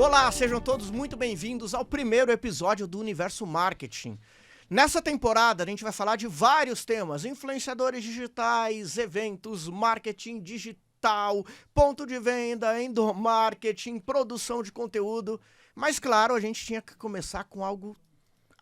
Olá, sejam todos muito bem-vindos ao primeiro episódio do Universo Marketing. Nessa temporada, a gente vai falar de vários temas: influenciadores digitais, eventos, marketing digital, ponto de venda, endomarketing, produção de conteúdo. Mas, claro, a gente tinha que começar com algo,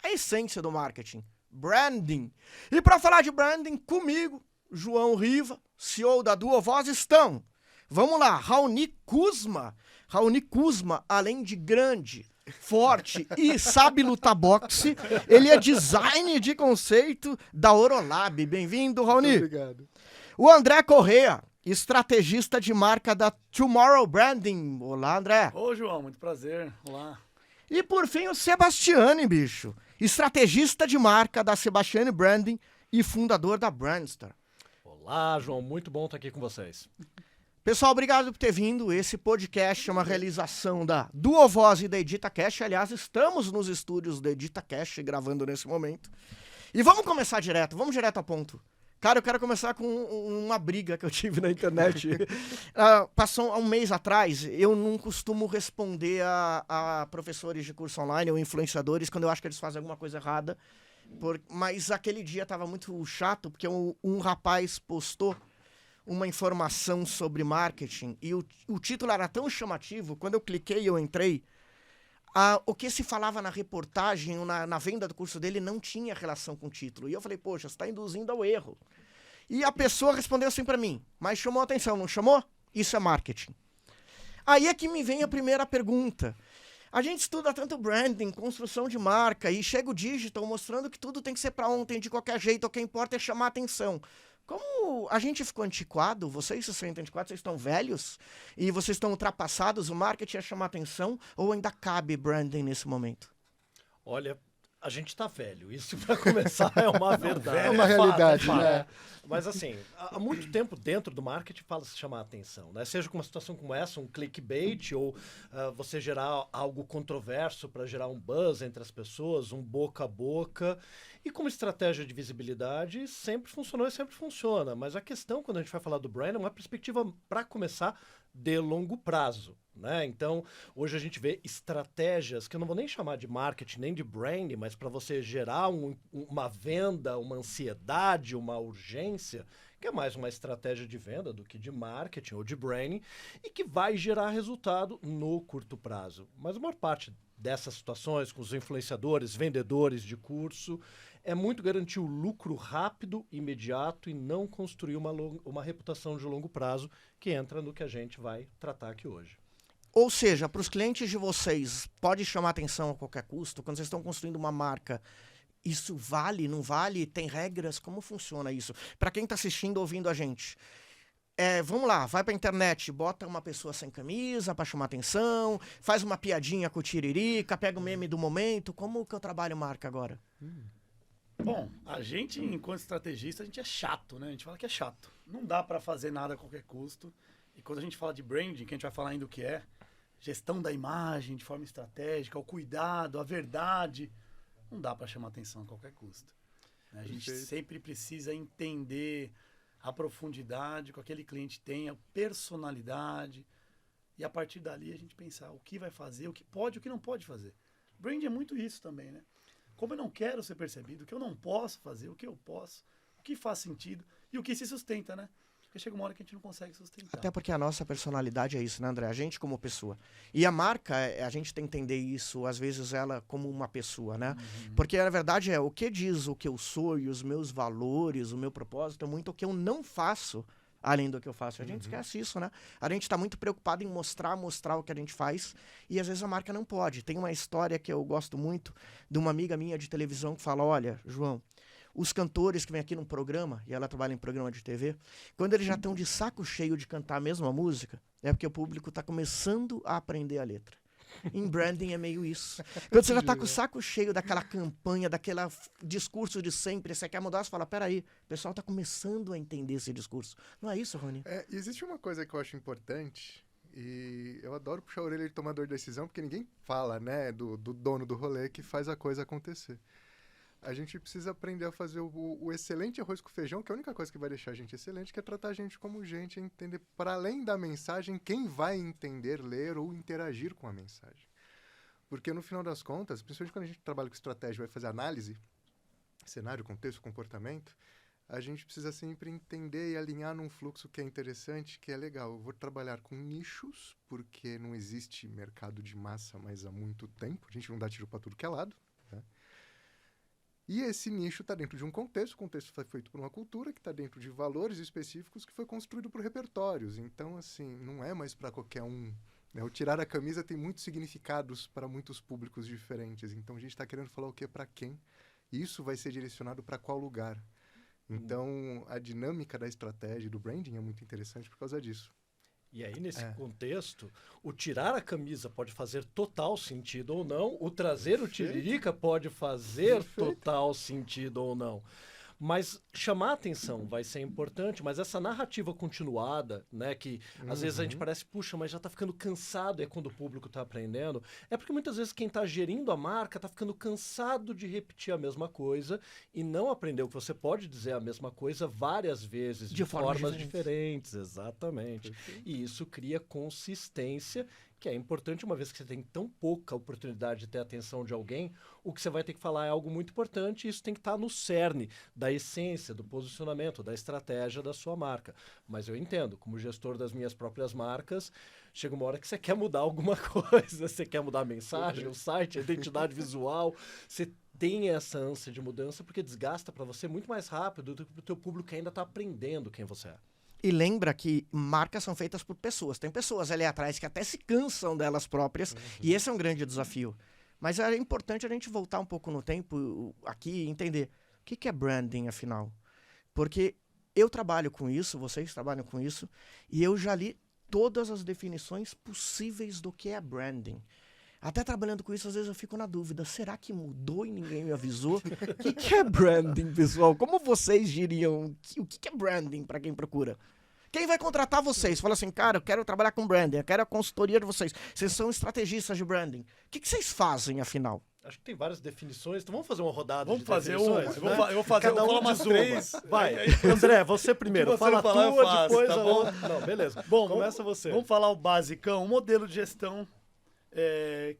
a essência do marketing: branding. E para falar de branding, comigo, João Riva, CEO da Duovoz, estão. Vamos lá, Raoni Kuzma. Raoni Kuzma, além de grande, forte e sabe lutar boxe, ele é design de conceito da Orolab. Bem-vindo, Raoni. Muito obrigado. O André Correa, estrategista de marca da Tomorrow Branding. Olá, André. Ô, João, muito prazer. Olá. E por fim, o Sebastiane, bicho, estrategista de marca da Sebastiane Branding e fundador da Brandstar. Olá, João, muito bom estar aqui com vocês. Pessoal, obrigado por ter vindo. Esse podcast é uma realização da Duovoz e da EditaCast. Aliás, estamos nos estúdios da EditaCast gravando nesse momento. E vamos começar direto, vamos direto ao ponto. Cara, eu quero começar com uma briga que eu tive na internet. Passou há um mês atrás, eu não costumo responder a professores de curso online ou influenciadores quando eu acho que eles fazem alguma coisa errada. Mas aquele dia estava muito chato, porque um rapaz postou uma informação sobre marketing e o título era tão chamativo, quando eu cliquei e eu entrei, o que se falava na reportagem, na venda do curso dele, não tinha relação com o título. E eu falei, poxa, você está induzindo ao erro. E a pessoa respondeu assim para mim, mas chamou atenção, não chamou? Isso é marketing. Aí é que me vem a primeira pergunta. A gente estuda tanto branding, construção de marca, e chega o digital mostrando que tudo tem que ser para ontem, de qualquer jeito, o que importa é chamar atenção. Como a gente ficou antiquado, vocês se sentem antiquados, vocês estão velhos e vocês estão ultrapassados, o marketing é chamar atenção ou ainda cabe branding nesse momento? Olha, a gente está velho, isso para começar é uma verdade. É uma realidade, né? Mas assim, há muito tempo dentro do marketing fala-se chamar a atenção, né? Seja com uma situação como essa, um clickbait, ou você gerar algo controverso para gerar um buzz entre as pessoas, um boca a boca. E como estratégia de visibilidade, sempre funcionou e sempre funciona. Mas a questão, quando a gente vai falar do brand, é uma perspectiva, para começar, de longo prazo, né? Então, hoje a gente vê estratégias que eu não vou nem chamar de marketing, nem de brand, mas para você gerar uma venda, uma ansiedade, uma urgência, que é mais uma estratégia de venda do que de marketing ou de branding, e que vai gerar resultado no curto prazo. Mas a maior parte dessas situações, com os influenciadores, vendedores de curso, é muito garantir o lucro rápido, imediato e não construir uma reputação de longo prazo, que entra no que a gente vai tratar aqui hoje. Ou seja, para os clientes de vocês, pode chamar atenção a qualquer custo? Quando vocês estão construindo uma marca, isso vale, não vale? Tem regras? Como funciona isso? Para quem está assistindo, ouvindo a gente, vamos lá, vai para a internet, bota uma pessoa sem camisa para chamar atenção, faz uma piadinha com o tiririca, pega o meme do momento. Como que eu trabalho marca agora? Bom, a gente, enquanto estrategista, a gente é chato, né? A gente fala que é chato. Não dá para fazer nada a qualquer custo. E quando a gente fala de branding, que a gente vai falar ainda o que é, gestão da imagem de forma estratégica, o cuidado, a verdade, não dá para chamar atenção a qualquer custo. A gente sempre precisa entender a profundidade que aquele cliente tem, a personalidade, e a partir dali a gente pensar o que vai fazer, o que pode e o que não pode fazer. Branding é muito isso também, né? Como eu não quero ser percebido, o que eu não posso fazer, o que eu posso, o que faz sentido e o que se sustenta, né? Porque chega uma hora que a gente não consegue sustentar. Até porque a nossa personalidade é isso, né, André? A gente como pessoa. E a marca, a gente tem que entender isso, às vezes ela como uma pessoa, né? Porque na verdade o que diz o que eu sou e os meus valores, o meu propósito, é muito o que eu não faço além do que eu faço. A gente esquece isso, né? A gente está muito preocupado em mostrar o que a gente faz e às vezes a marca não pode. Tem uma história que eu gosto muito de uma amiga minha de televisão que fala, olha, João, os cantores que vêm aqui num programa, e ela trabalha em programa de TV, quando eles já estão de saco cheio de cantar a mesma música, é porque o público está começando a aprender a letra. Em branding é meio isso. Quando você já está com o saco cheio daquela campanha, daquele discurso de sempre, você quer mudar, você fala, peraí, o pessoal está começando a entender esse discurso. Não é isso, Rony? Existe uma coisa que eu acho importante, e eu adoro puxar a orelha de tomador de decisão, porque ninguém fala, né, do dono do rolê que faz a coisa acontecer. A gente precisa aprender a fazer o excelente arroz com feijão, que é a única coisa que vai deixar a gente excelente, que é tratar a gente como gente, entender, para além da mensagem, quem vai entender, ler ou interagir com a mensagem. Porque no final das contas, principalmente quando a gente trabalha com estratégia, vai fazer análise, cenário, contexto, comportamento, a gente precisa sempre entender e alinhar num fluxo que é interessante, que é legal. Eu vou trabalhar com nichos, porque não existe mercado de massa mais há muito tempo. A gente não dá tiro para tudo que é lado. Né? E esse nicho está dentro de um contexto. O contexto foi feito por uma cultura que está dentro de valores específicos que foi construído por repertórios. Então, assim, não é mais para qualquer um. Né? O tirar a camisa tem muitos significados para muitos públicos diferentes. Então, a gente está querendo falar o que para quem. E isso vai ser direcionado para qual lugar. Então, a dinâmica da estratégia e do branding é muito interessante por causa disso. E aí, nesse contexto, o tirar a camisa pode fazer total sentido ou não, o trazer o Tiririca pode fazer total sentido ou não. Mas chamar a atenção vai ser importante, mas essa narrativa continuada, né, que às vezes a gente parece, puxa, mas já tá ficando cansado, é quando o público tá aprendendo, é porque muitas vezes quem tá gerindo a marca tá ficando cansado de repetir a mesma coisa e não aprendeu que você pode dizer a mesma coisa várias vezes, de formas diferentes. Exatamente. E isso cria consistência, que é importante, uma vez que você tem tão pouca oportunidade de ter a atenção de alguém, o que você vai ter que falar é algo muito importante e isso tem que estar no cerne da essência, do posicionamento, da estratégia da sua marca. Mas eu entendo, como gestor das minhas próprias marcas, chega uma hora que você quer mudar alguma coisa, você quer mudar a mensagem, o site, a identidade visual, você tem essa ânsia de mudança porque desgasta para você muito mais rápido do que o teu público que ainda está aprendendo quem você é. E lembra que marcas são feitas por pessoas. Tem pessoas ali atrás que até se cansam delas próprias. E esse é um grande desafio. Mas é importante a gente voltar um pouco no tempo aqui e entender o que é branding, afinal. Porque eu trabalho com isso, vocês trabalham com isso, e eu já li todas as definições possíveis do que é branding. Até trabalhando com isso, às vezes eu fico na dúvida, será que mudou e ninguém me avisou? O que é branding, pessoal? Como vocês diriam? O que é branding para quem procura? Quem vai contratar vocês? Fala assim, cara, eu quero trabalhar com branding, eu quero a consultoria de vocês. Vocês são estrategistas de branding. O que vocês fazem, afinal? Acho que tem várias definições, então vamos fazer uma rodada vamos de fazer definições? uma. Eu vou fazer Cada um umas de três. Vai, André, você primeiro. Você Fala a falar, eu tua, faço, depois tá a bom? outra. Não, beleza. Bom, começa você. Vamos falar o basicão, o modelo de gestão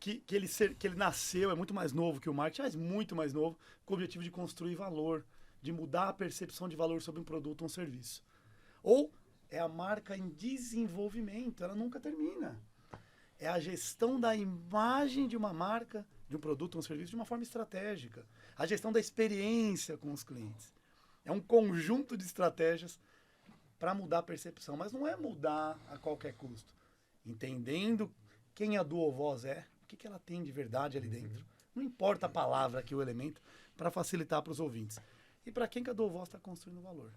que ele nasceu, é muito mais novo que o marketing, mas muito mais novo, com o objetivo de construir valor, de mudar a percepção de valor sobre um produto ou um serviço. Ou é a marca em desenvolvimento, ela nunca termina. É a gestão da imagem de uma marca, de um produto ou um serviço de uma forma estratégica. A gestão da experiência com os clientes. É um conjunto de estratégias para mudar a percepção, mas não é mudar a qualquer custo. Entendendo quem a Duovoz é, o que ela tem de verdade ali dentro. Não importa a palavra aqui, o elemento, para facilitar para os ouvintes. E para quem que a Duovoz está construindo valor.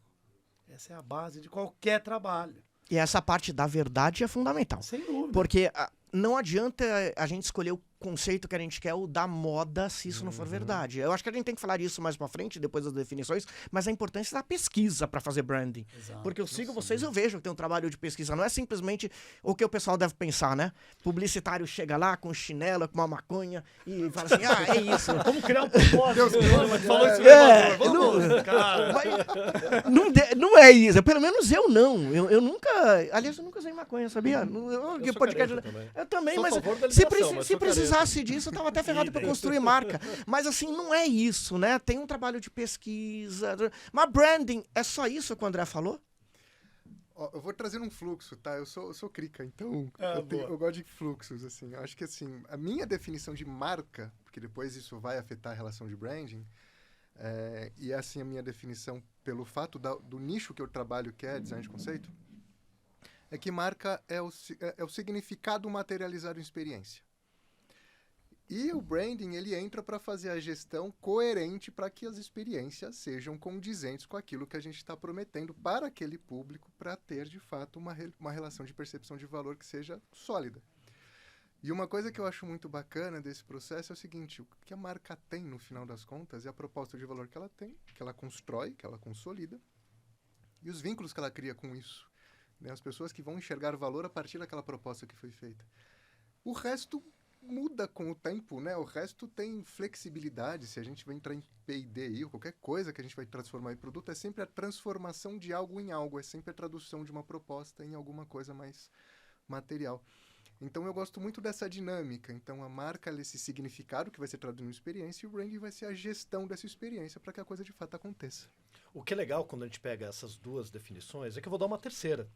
Essa é a base de qualquer trabalho. E essa parte da verdade é fundamental. Sem dúvida. Porque não adianta a gente escolher o conceito que a gente quer, o da moda, se isso não for verdade. Eu acho que a gente tem que falar disso mais pra frente, depois das definições, mas a importância da pesquisa para fazer branding. Exato. Porque eu sigo vocês, eu vejo que tem um trabalho de pesquisa. Não é simplesmente o que o pessoal deve pensar, né? Publicitário chega lá com chinelo, com uma maconha e fala assim, é isso. Vamos criar um propósito. Falou isso cara. Não é isso. Pelo menos eu não. Eu nunca... Aliás, eu nunca usei maconha, sabia? Eu também, Sou a mas favor da se liberação, mas sou precisasse disso, eu tava até ferrado para construir marca. Mas assim, não é isso, né? Tem um trabalho de pesquisa. Mas branding, é só isso que o André falou? Ó, eu vou trazer um fluxo, tá? Eu sou crica, então eu gosto de fluxos, assim. Eu acho que, assim, a minha definição de marca, porque depois isso vai afetar a relação de branding, e assim a minha definição pelo fato do nicho que eu trabalho, que é design de conceito, é que marca é o significado materializado em experiência. E o branding, ele entra para fazer a gestão coerente para que as experiências sejam condizentes com aquilo que a gente está prometendo para aquele público, para ter, de fato, uma relação de percepção de valor que seja sólida. E uma coisa que eu acho muito bacana desse processo é o seguinte, o que a marca tem, no final das contas, é a proposta de valor que ela tem, que ela constrói, que ela consolida, e os vínculos que ela cria com isso. Né? As pessoas que vão enxergar valor a partir daquela proposta que foi feita. O resto muda com o tempo, né? O resto tem flexibilidade. Se a gente vai entrar em P&D aí, ou qualquer coisa que a gente vai transformar em produto, é sempre a transformação de algo em algo, é sempre a tradução de uma proposta em alguma coisa mais material. Então eu gosto muito dessa dinâmica. Então a marca é esse significado que vai ser traduzido em experiência e o branding vai ser a gestão dessa experiência para que a coisa de fato aconteça. O que é legal quando a gente pega essas duas definições é que eu vou dar uma terceira.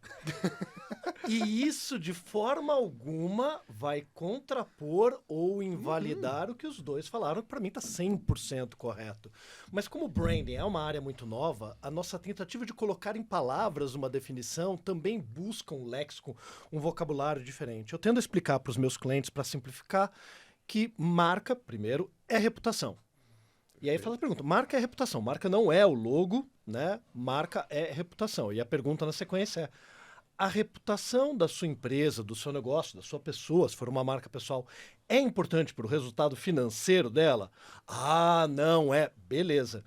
E isso, de forma alguma, vai contrapor ou invalidar o que os dois falaram, que para mim está 100% correto. Mas como branding é uma área muito nova, a nossa tentativa de colocar em palavras uma definição também busca um léxico, um vocabulário diferente. Eu tendo a explicar para os meus clientes, para simplificar, que marca, primeiro, é reputação. E aí faz a pergunta, marca é reputação, marca não é o logo, né? Marca é reputação. E a pergunta na sequência é, a reputação da sua empresa, do seu negócio, da sua pessoa, se for uma marca pessoal, é importante para o resultado financeiro dela? Ah, não é. Beleza.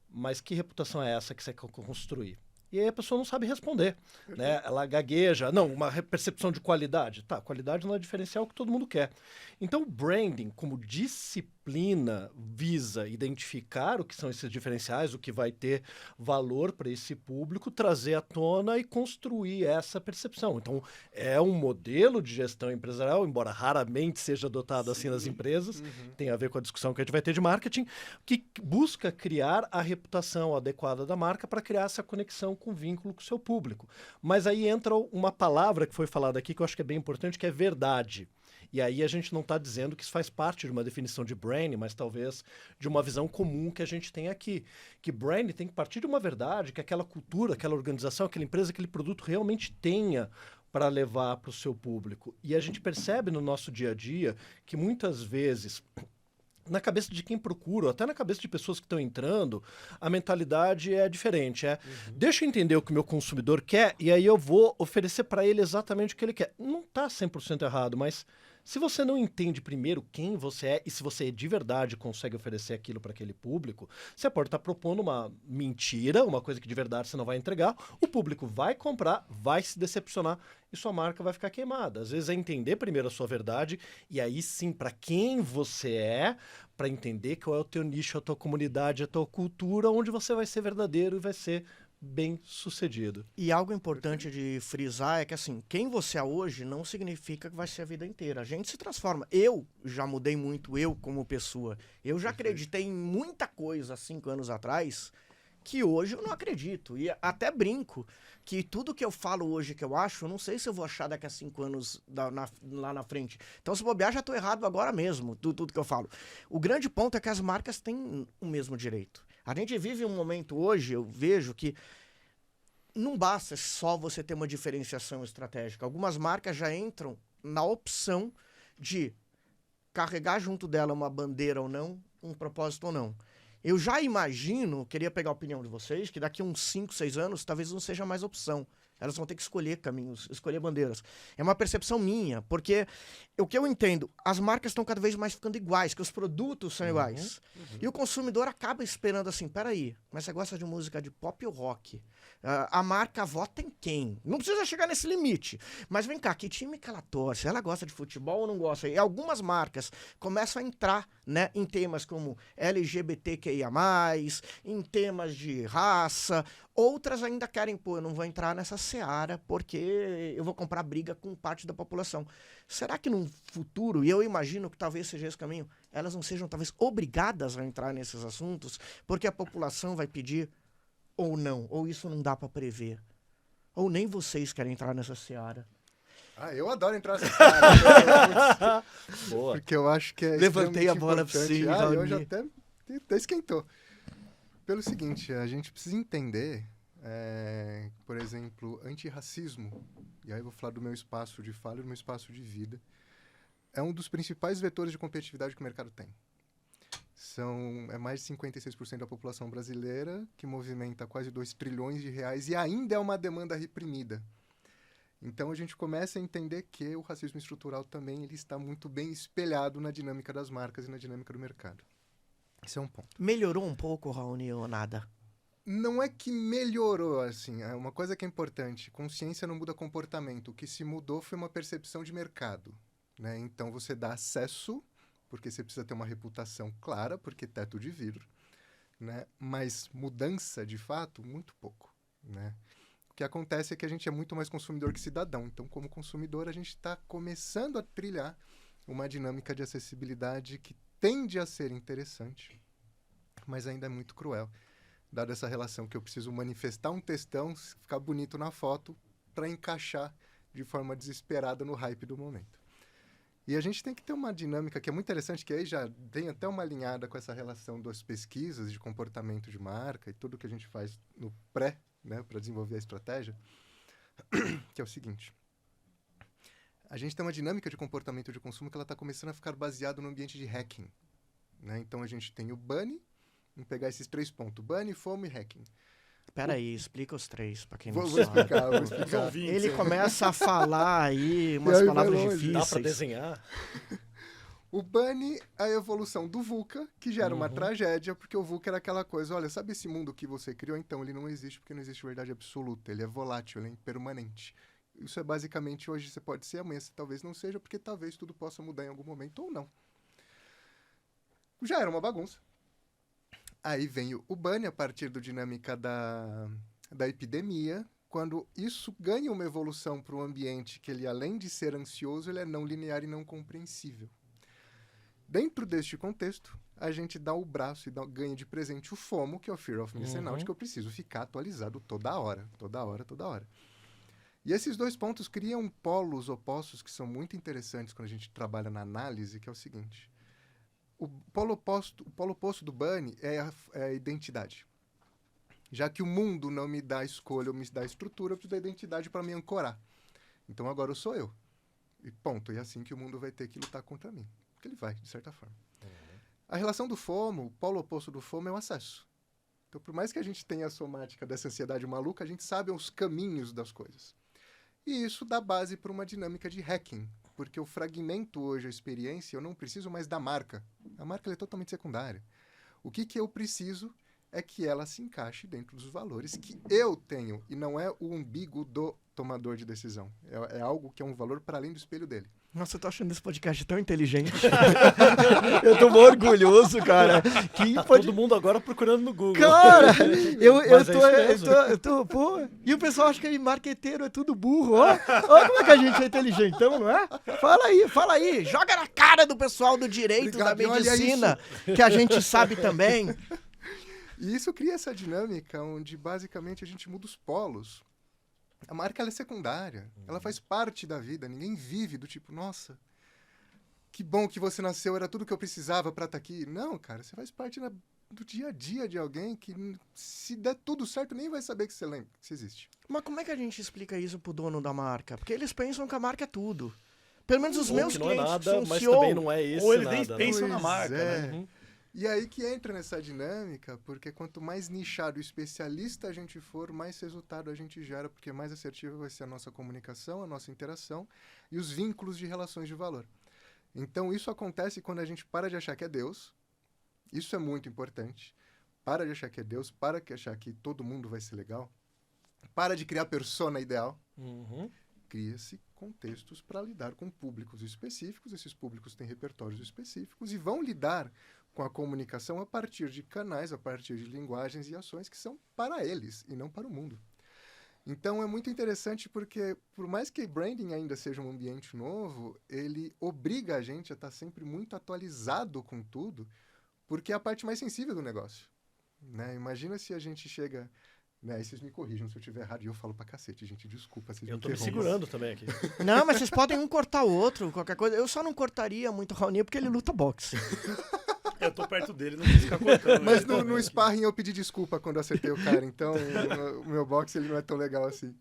Mas que reputação é essa que você quer construir? E aí a pessoa não sabe responder, né? Ela gagueja. Não, uma percepção de qualidade. Tá, qualidade não é diferencial que todo mundo quer. Então, branding, como disciplina, visa identificar o que são esses diferenciais, o que vai ter valor para esse público, trazer à tona e construir essa percepção. Então, é um modelo de gestão empresarial, embora raramente seja adotado assim nas empresas, tem a ver com a discussão que a gente vai ter de marketing, que busca criar a reputação adequada da marca para criar essa conexão com vínculo com o seu público. Mas aí entra uma palavra que foi falada aqui que eu acho que é bem importante, que é verdade. E aí a gente não está dizendo que isso faz parte de uma definição de brand, mas talvez de uma visão comum que a gente tem aqui. Que brand tem que partir de uma verdade, que aquela cultura, aquela organização, aquela empresa, aquele produto realmente tenha para levar para o seu público. E a gente percebe no nosso dia a dia que muitas vezes, na cabeça de quem procura, até na cabeça de pessoas que estão entrando, a mentalidade é diferente. Deixa eu entender o que o meu consumidor quer e aí eu vou oferecer para ele exatamente o que ele quer. Não está 100% errado, mas se você não entende primeiro quem você é e se você de verdade consegue oferecer aquilo para aquele público, você pode estar propondo uma mentira, uma coisa que de verdade você não vai entregar, o público vai comprar, vai se decepcionar e sua marca vai ficar queimada. Às vezes é entender primeiro a sua verdade e aí sim, para quem você é, para entender qual é o teu nicho, a tua comunidade, a tua cultura, onde você vai ser verdadeiro e vai ser bem sucedido. E algo importante de frisar é que, assim, quem você é hoje não significa que vai ser a vida inteira. A gente se transforma. Eu já mudei muito, eu como pessoa. Eu já acreditei em muita coisa 5 anos atrás que hoje eu não acredito. E até brinco que tudo que eu falo hoje que eu acho, eu não sei se eu vou achar daqui a 5 anos lá na frente. Então, se bobear, já estou errado agora mesmo, tudo que eu falo. O grande ponto é que as marcas têm o mesmo direito. A gente vive um momento hoje, eu vejo que não basta só você ter uma diferenciação estratégica. Algumas marcas já entram na opção de carregar junto dela uma bandeira ou não, um propósito ou não. Eu já imagino, queria pegar a opinião de vocês, que daqui a uns 5, 6 anos talvez não seja mais opção. Elas vão ter que escolher caminhos, escolher bandeiras. É uma percepção minha, porque o que eu entendo, as marcas estão cada vez mais ficando iguais, que os produtos são iguais. E o consumidor acaba esperando assim, peraí, mas você gosta de música de pop ou rock? A marca vota em quem? Não precisa chegar nesse limite. Mas vem cá, que time que ela torce? Ela gosta de futebol ou não gosta? E algumas marcas começam a entrar, né, em temas como LGBTQIA+, em temas de raça. Outras ainda querem, eu não vou entrar nessa seara porque eu vou comprar briga com parte da população. Será que num futuro, e eu imagino que talvez seja esse caminho, elas não sejam talvez obrigadas a entrar nesses assuntos porque a população vai pedir ou não, ou isso não dá para prever? Ou nem vocês querem entrar nessa seara? Eu adoro entrar nessa seara. Boa. Porque eu acho que é Levantei a bola para importante. você. Hoje até esquentou. Pelo seguinte, a gente precisa entender, por exemplo, antirracismo, e aí eu vou falar do meu espaço de fala e do meu espaço de vida, é um dos principais vetores de competitividade que o mercado tem. É mais de 56% da população brasileira, que movimenta quase 2 trilhões de reais e ainda é uma demanda reprimida. Então a gente começa a entender que o racismo estrutural também ele está muito bem espelhado na dinâmica das marcas e na dinâmica do mercado. Esse é um ponto. Melhorou um pouco, Raoni, ou nada? Não é que melhorou, assim. É uma coisa que é importante. Consciência não muda comportamento. O que se mudou foi uma percepção de mercado, né? Então você dá acesso, porque você precisa ter uma reputação clara, porque teto de vidro, né? Mas mudança, de fato, muito pouco, né? O que acontece é que a gente é muito mais consumidor que cidadão. Então, como consumidor, a gente está começando a trilhar uma dinâmica de acessibilidade que tende a ser interessante, mas ainda é muito cruel, dada essa relação que eu preciso manifestar um textão, ficar bonito na foto, para encaixar de forma desesperada no hype do momento. E a gente tem que ter uma dinâmica que é muito interessante, que aí já tem até uma alinhada com essa relação das pesquisas de comportamento de marca e tudo que a gente faz no pré, né, para desenvolver a estratégia, que é o seguinte. A gente tem uma dinâmica de comportamento de consumo que ela está começando a ficar baseada no ambiente de hacking. Né? Então, a gente tem o Bunny, vamos pegar esses 3 pontos, Bunny, FOMO e hacking. Pera aí, explica os 3, pra quem não Vou sabe. explicar, vou Os explicar. ouvintes, Ele né? começa a falar aí umas E aí vai palavras longe. difíceis. Dá pra desenhar? O Bunny é a evolução do VUCA, que gera uma tragédia, porque o VUCA era aquela coisa, olha, sabe esse mundo que você criou? Então, ele não existe porque não existe verdade absoluta, ele é volátil, ele é impermanente. Isso é basicamente, hoje você pode ser, amanhã você talvez não seja, porque talvez tudo possa mudar em algum momento ou não. Já era uma bagunça. Aí vem o Bunny, a partir da dinâmica da epidemia, quando isso ganha uma evolução para um ambiente que ele, além de ser ansioso, ele é não linear e não compreensível. Dentro deste contexto, a gente dá o braço e ganha de presente o FOMO, que é o Fear of Missing Out, que eu preciso ficar atualizado toda hora. E esses 2 pontos criam polos opostos que são muito interessantes quando a gente trabalha na análise, que é o seguinte. O polo oposto do Bunny é a identidade. Já que o mundo não me dá escolha ou me dá estrutura, eu preciso da identidade para me ancorar. Então agora eu sou eu. E ponto. E é assim que o mundo vai ter que lutar contra mim. Porque ele vai, de certa forma. A relação do FOMO, o polo oposto do FOMO é o acesso. Então, por mais que a gente tenha a somática dessa ansiedade maluca, a gente sabe os caminhos das coisas. E isso dá base para uma dinâmica de hacking. Porque eu fragmento hoje a experiência, eu não preciso mais da marca. A marca ela é totalmente secundária. O que eu preciso é que ela se encaixe dentro dos valores que eu tenho. E não é o umbigo do tomador de decisão. É algo que é um valor para além do espelho dele. Nossa, eu tô achando esse podcast tão inteligente. Eu tô muito orgulhoso, cara. Que Todo mundo agora procurando no Google. Cara, Mas eu tô, pô. E o pessoal acha que marqueteiro é tudo burro, ó. Ó como é que a gente é inteligentão, não é? Fala aí. Joga na cara do pessoal do direito, Obrigado, da medicina, que a gente sabe também. E isso cria essa dinâmica onde, basicamente, a gente muda os polos. A marca ela é secundária, ela faz parte da vida, ninguém vive do tipo, nossa, que bom que você nasceu, era tudo que eu precisava para estar aqui. Não, cara, você faz parte do dia a dia de alguém que, se der tudo certo, nem vai saber que você lembra, que você existe. Mas como é que a gente explica isso pro dono da marca? Porque eles pensam que a marca é tudo. Pelo menos os meus que não clientes é nada, são mas CEO. também não é isso Ou eles nada. nem pensam na Pois marca, é. né? E aí que entra nessa dinâmica, porque quanto mais nichado e especialista a gente for, mais resultado a gente gera, porque mais assertiva vai ser a nossa comunicação, a nossa interação e os vínculos de relações de valor. Então, isso acontece quando a gente para de achar que é Deus. Isso é muito importante. Para de achar que é Deus, para de achar que todo mundo vai ser legal. Para de criar persona ideal. Cria-se contextos para lidar com públicos específicos. Esses públicos têm repertórios específicos e vão lidar com a comunicação a partir de canais, a partir de linguagens e ações que são para eles e não para o mundo. Então é muito interessante porque, por mais que branding ainda seja um ambiente novo, ele obriga a gente a estar sempre muito atualizado com tudo, porque é a parte mais sensível do negócio. Né? Imagina se a gente chega... Né? Aí vocês me corrijam se eu estiver errado e eu falo pra cacete, gente. Desculpa, vocês Eu me tô me interrompam. segurando também aqui. Não, mas vocês podem um cortar o outro, qualquer coisa. Eu só não cortaria muito o Raoni porque ele luta boxe. Eu tô perto dele, não preciso ficar cortando. Mas né? no sparring eu pedi desculpa quando eu acertei o cara, então o meu boxe ele não é tão legal assim.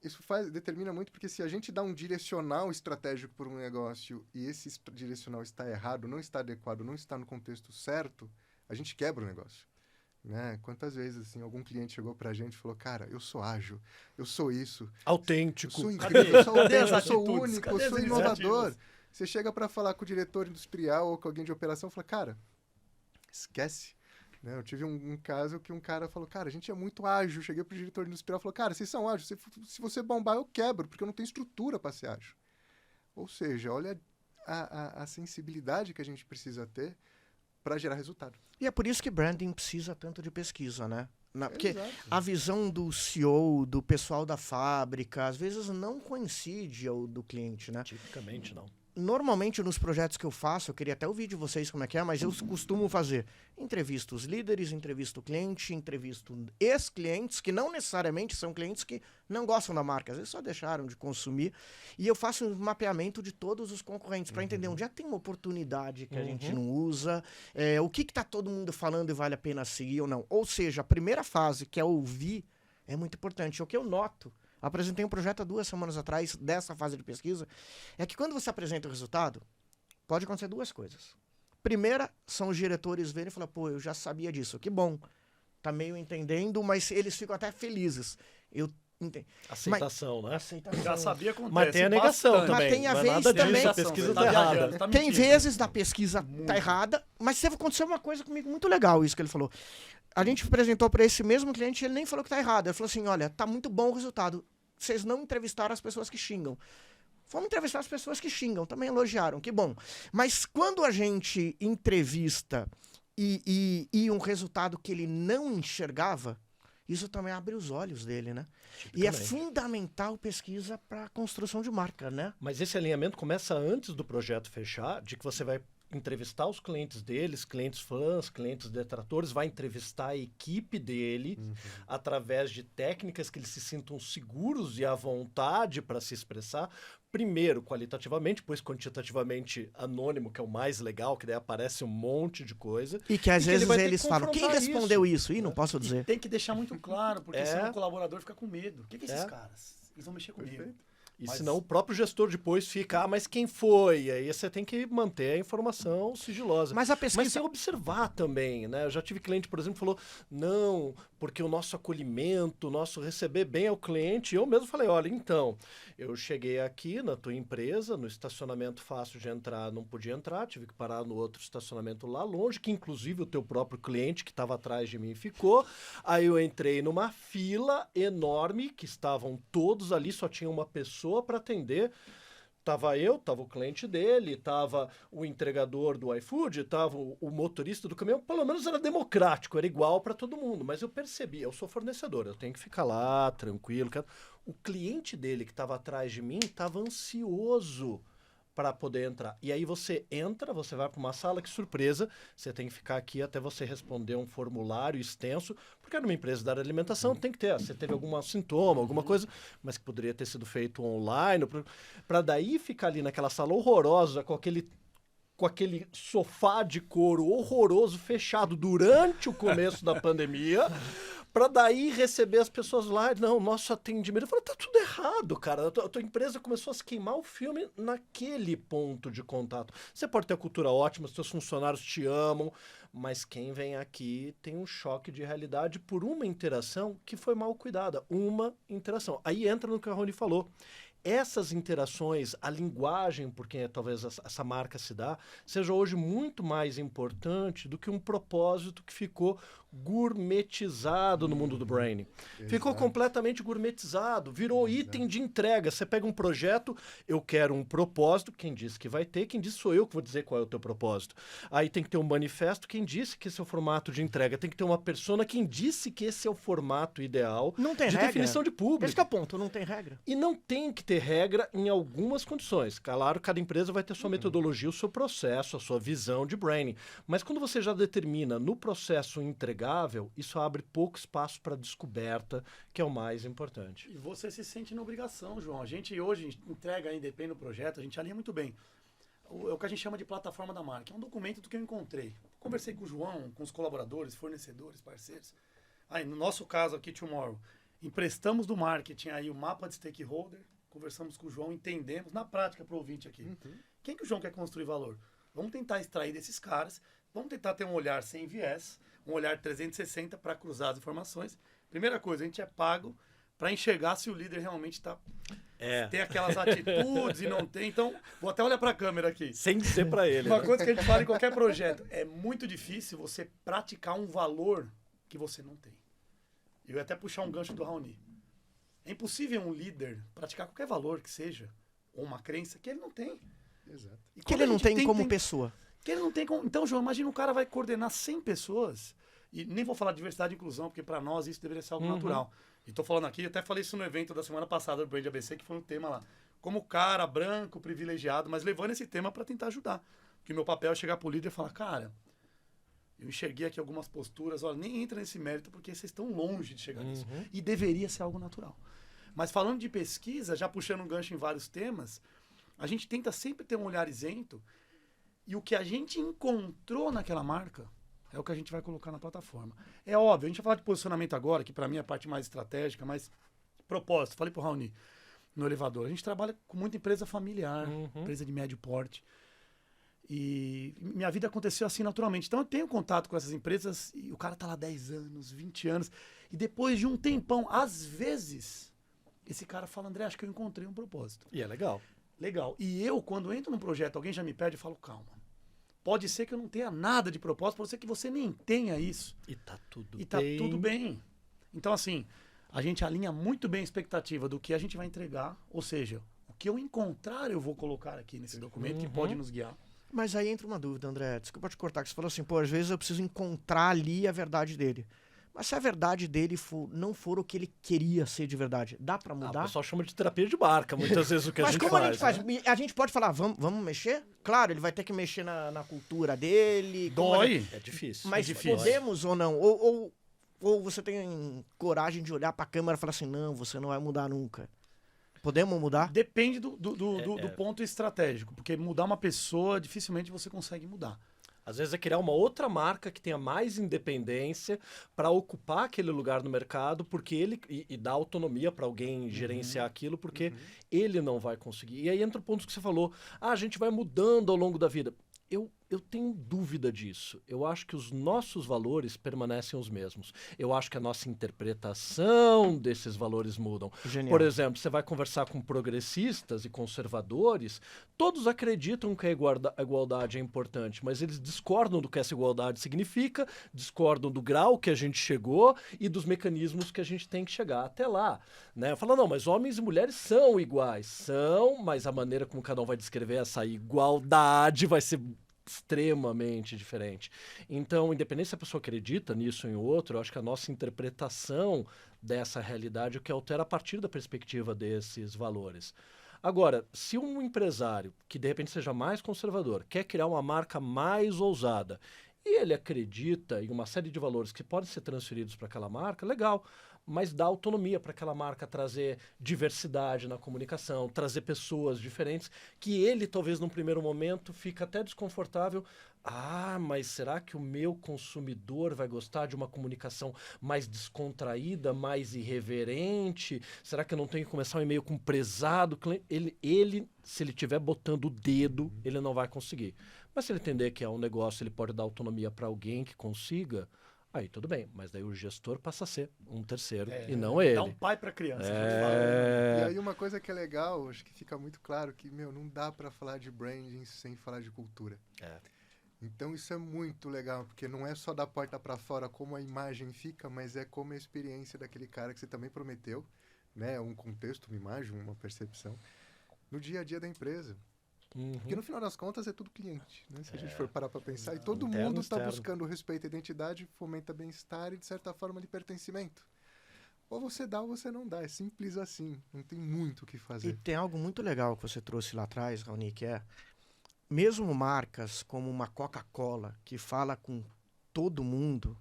Isso determina muito porque se a gente dá um direcional estratégico para um negócio e esse direcional está errado, não está adequado, não está no contexto certo, a gente quebra o negócio. Né? Quantas vezes assim, algum cliente chegou pra gente e falou, cara, eu sou ágil, eu sou isso, eu Autêntico. sou incrível, eu sou Cadê as autêntico, eu sou atitudes? único, Cadê eu sou as inovador. iniciativas? Você chega para falar com o diretor industrial ou com alguém de operação e fala, cara, esquece. Né? Eu tive um caso que um cara falou, cara, a gente é muito ágil. Cheguei pro diretor industrial e falou, cara, vocês são ágeis, se você bombar eu quebro, porque eu não tenho estrutura para ser ágil. Ou seja, olha a sensibilidade que a gente precisa ter para gerar resultado. E é por isso que branding precisa tanto de pesquisa, né? Porque Exato. a visão do CEO, do pessoal da fábrica, às vezes não coincide ao do cliente, né? Tipicamente não. Normalmente nos projetos que eu faço, eu queria até ouvir de vocês como é que é, mas eu costumo fazer entrevista os líderes, entrevista o cliente, entrevista ex-clientes, que não necessariamente são clientes que não gostam da marca, às vezes só deixaram de consumir, e eu faço um mapeamento de todos os concorrentes para entender onde já tem uma oportunidade que a gente não usa, o que está todo mundo falando e vale a pena seguir ou não. Ou seja, a primeira fase, que é ouvir, é muito importante. O que eu noto, apresentei um projeto há 2 semanas atrás, dessa fase de pesquisa, é que quando você apresenta o resultado, pode acontecer 2 coisas. Primeira, são os diretores verem e falar, pô, eu já sabia disso, que bom, tá meio entendendo, mas eles ficam até felizes. Eu entendi. Aceitação, né? Aceitação. Já sabia acontece. Mas tem a negação bastante. também. Mas tem a não é vez nada disso, também- a pesquisa Tá tá errada. viajando, tá Tem mentindo. vezes da pesquisa tá errada, mas teve aconteceu uma coisa comigo muito legal, isso que ele falou. A gente apresentou para esse mesmo cliente e ele nem falou que tá errado. Ele falou assim, olha, tá muito bom o resultado. Vocês não entrevistaram as pessoas que xingam. Vamos entrevistar as pessoas que xingam, também elogiaram, que bom. Mas quando a gente entrevista e um resultado que ele não enxergava, isso também abre os olhos dele, né? E é Tipicamente. fundamental pesquisa para construção de marca, né? Mas esse alinhamento começa antes do projeto fechar, de que você vai entrevistar os clientes deles, clientes fãs, clientes detratores, vai entrevistar a equipe dele através de técnicas que eles se sintam seguros e à vontade para se expressar. Primeiro, qualitativamente, depois quantitativamente anônimo, que é o mais legal, que daí aparece um monte de coisa. E que às E que ele vezes vai ter eles que falam, quem confrontar respondeu isso, isso? Ih, não né? posso E dizer. tem que deixar muito claro, porque É. senão o colaborador fica com medo. O que é esses É. caras? Eles vão mexer comigo. Perfeito. E Mas- senão o próprio gestor depois fica, mas quem foi? E aí você tem que manter a informação sigilosa. Mas a Mas pesquisa... sem observar também, né? Eu já tive cliente, por exemplo, que falou, não, porque o nosso acolhimento, o nosso receber bem ao cliente, eu mesmo falei, olha, então, eu cheguei aqui na tua empresa, no estacionamento fácil de entrar, não podia entrar, tive que parar no outro estacionamento lá longe, que inclusive o teu próprio cliente que estava atrás de mim ficou. Aí eu entrei numa fila enorme, que estavam todos ali, só tinha uma pessoa para atender. Tava eu, tava o cliente dele, tava o entregador do iFood, tava o motorista do caminhão. Pelo menos era democrático, era igual para todo mundo. Mas eu percebi, eu sou fornecedor, eu tenho que ficar lá, tranquilo. O cliente dele que estava atrás de mim estava ansioso para poder entrar. E aí você entra, você vai para uma sala, que surpresa, você tem que ficar aqui até você responder um formulário extenso, porque numa empresa da área de alimentação tem que ter, você teve algum sintoma, alguma coisa, mas que poderia ter sido feito online, para daí ficar ali naquela sala horrorosa, com aquele sofá de couro horroroso fechado durante o começo da pandemia, para daí receber as pessoas lá, não, nosso atendimento. Eu falei, tá tudo errado, cara. A tua empresa começou a se queimar o filme naquele ponto de contato. Você pode ter a cultura ótima, os teus funcionários te amam, mas quem vem aqui tem um choque de realidade por uma interação que foi mal cuidada. Uma interação. Aí entra no que a Rony falou. Essas interações, a linguagem por quem talvez essa marca se dá, seja hoje muito mais importante do que um propósito que ficou gourmetizado no mundo do branding. Ficou Exato. completamente gourmetizado, virou item de entrega. Você pega um projeto, eu quero um propósito, quem disse que vai ter, quem disse sou eu que vou dizer qual é o teu propósito. Aí tem que ter um manifesto, quem disse que esse é o formato de entrega. Tem que ter uma persona, quem disse que esse é o formato ideal Não tem de regra. definição de público. Esse que é o ponto, não tem regra. E não tem que ter regra em algumas condições. Claro, cada empresa vai ter sua metodologia, o seu processo, a sua visão de branding. Mas quando você já determina no processo entregável, isso abre pouco espaço para descoberta, que é o mais importante. E você se sente na obrigação, João. A gente hoje entrega a INDP no projeto, a gente alinha muito bem. É o que a gente chama de plataforma da marca. É um documento do que eu encontrei. Conversei com o João, com os colaboradores, fornecedores, parceiros. Aí, no nosso caso aqui, Tomorrow, emprestamos do marketing aí o mapa de stakeholder, conversamos com o João, entendemos, na prática, para o ouvinte aqui. Quem que o João quer construir valor? Vamos tentar extrair desses caras, vamos tentar ter um olhar sem viés, um olhar 360 para cruzar as informações. Primeira coisa, a gente é pago para enxergar se o líder realmente tem aquelas atitudes e não tem. Então, vou até olhar para a câmera aqui. Sem dizer para ele. Uma né? coisa que a gente fala em qualquer projeto, é muito difícil você praticar um valor que você não tem. Eu ia até puxar um gancho do Raoni. É impossível um líder praticar qualquer valor que seja, ou uma crença, que ele não tem. Exato. E Que quando ele a não gente tem como pessoa. que ele não tem como... Então, João, imagina um cara vai coordenar 100 pessoas E nem vou falar de diversidade e inclusão, porque para nós isso deveria ser algo natural. E tô falando aqui, até falei isso no evento da semana passada do Brand ABC, que foi um tema lá. Como cara branco, privilegiado, mas levando esse tema para tentar ajudar. Porque meu papel é chegar pro líder e falar, cara, eu enxerguei aqui algumas posturas, olha, nem entra nesse mérito porque vocês estão longe de chegar nisso. E deveria ser algo natural. Mas falando de pesquisa, já puxando um gancho em vários temas, a gente tenta sempre ter um olhar isento e o que a gente encontrou naquela marca é o que a gente vai colocar na plataforma. É óbvio, a gente vai falar de posicionamento agora, que para mim é a parte mais estratégica, mas propósito. Falei pro Raoni no elevador, a gente trabalha com muita empresa familiar, empresa de médio porte. E minha vida aconteceu assim naturalmente. Então eu tenho contato com essas empresas e o cara tá lá 10 anos, 20 anos. E depois de um tempão, às vezes, esse cara fala, André, acho que eu encontrei um propósito. E é legal. Legal. E eu, quando entro num projeto, alguém já me pede, eu falo, calma. Pode ser que eu não tenha nada de propósito, pode ser que você nem tenha isso. E tá tudo E tá tudo bem. Então, assim, a gente alinha muito bem a expectativa do que a gente vai entregar. Ou seja, o que eu encontrar, eu vou colocar aqui nesse documento que pode nos guiar. Mas aí entra uma dúvida, André. Desculpa te cortar, que você falou assim, pô, às vezes eu preciso encontrar ali a verdade dele. Mas se a verdade dele não for o que ele queria ser de verdade, dá pra O mudar? pessoal chama de terapia de marca, muitas vezes o que a Mas gente como faz. a gente faz? Né? A gente pode falar, vamos mexer? Claro, ele vai ter que mexer na cultura dele. como a gente- Dói. É difícil. Mas é difícil. podemos ou não? Ou você tem coragem de olhar pra câmera e falar assim, não, você não vai mudar nunca. Podemos mudar? Depende do ponto estratégico. Porque mudar uma pessoa, dificilmente você consegue mudar. Às vezes é criar uma outra marca que tenha mais independência para ocupar aquele lugar no mercado, porque ele e dar autonomia para alguém gerenciar aquilo, porque ele não vai conseguir. E aí entra o ponto que você falou, a gente vai mudando ao longo da vida. Eu tenho dúvida disso. Eu acho que os nossos valores permanecem os mesmos. Eu acho que a nossa interpretação desses valores mudam. Genial. Por exemplo, você vai conversar com progressistas e conservadores, todos acreditam que a igualdade é importante, mas eles discordam do que essa igualdade significa, discordam do grau que a gente chegou e dos mecanismos que a gente tem que chegar até lá. Né? Fala, não, mas homens e mulheres são iguais. São, mas a maneira como cada um vai descrever essa igualdade vai ser extremamente diferente. Então, independente se a pessoa acredita nisso ou em outro, eu acho que a nossa interpretação dessa realidade é o que altera a partir da perspectiva desses valores. Agora, se um empresário que de repente seja mais conservador quer criar uma marca mais ousada e ele acredita em uma série de valores que podem ser transferidos para aquela marca, legal. Mas dá autonomia para aquela marca trazer diversidade na comunicação, trazer pessoas diferentes, que ele talvez num primeiro momento fica até desconfortável. Ah, mas será que o meu consumidor vai gostar de uma comunicação mais descontraída, mais irreverente? Será que eu não tenho que começar um e-mail com prezado? Ele, se ele estiver botando o dedo, ele não vai conseguir. Mas se ele entender que é um negócio, ele pode dar autonomia para alguém que consiga, aí tudo bem, mas daí o gestor passa a ser um terceiro e não ele. Dá um pai para criança. E aí uma coisa que é legal, acho que fica muito claro que, não dá para falar de branding sem falar de cultura. Então isso é muito legal, porque não é só da porta para fora como a imagem fica, mas é como a experiência daquele cara que você também prometeu, né? Um contexto, uma imagem, uma percepção, no dia a dia da empresa. Porque no final das contas é tudo cliente, né? Se a gente for parar para pensar, e todo mundo está buscando respeito à identidade, fomenta bem-estar e, de certa forma, de pertencimento. Ou você dá ou você não dá, é simples assim, não tem muito o que fazer. E tem algo muito legal que você trouxe lá atrás, Raoni, que é, mesmo marcas como uma Coca-Cola, que fala com todo mundo,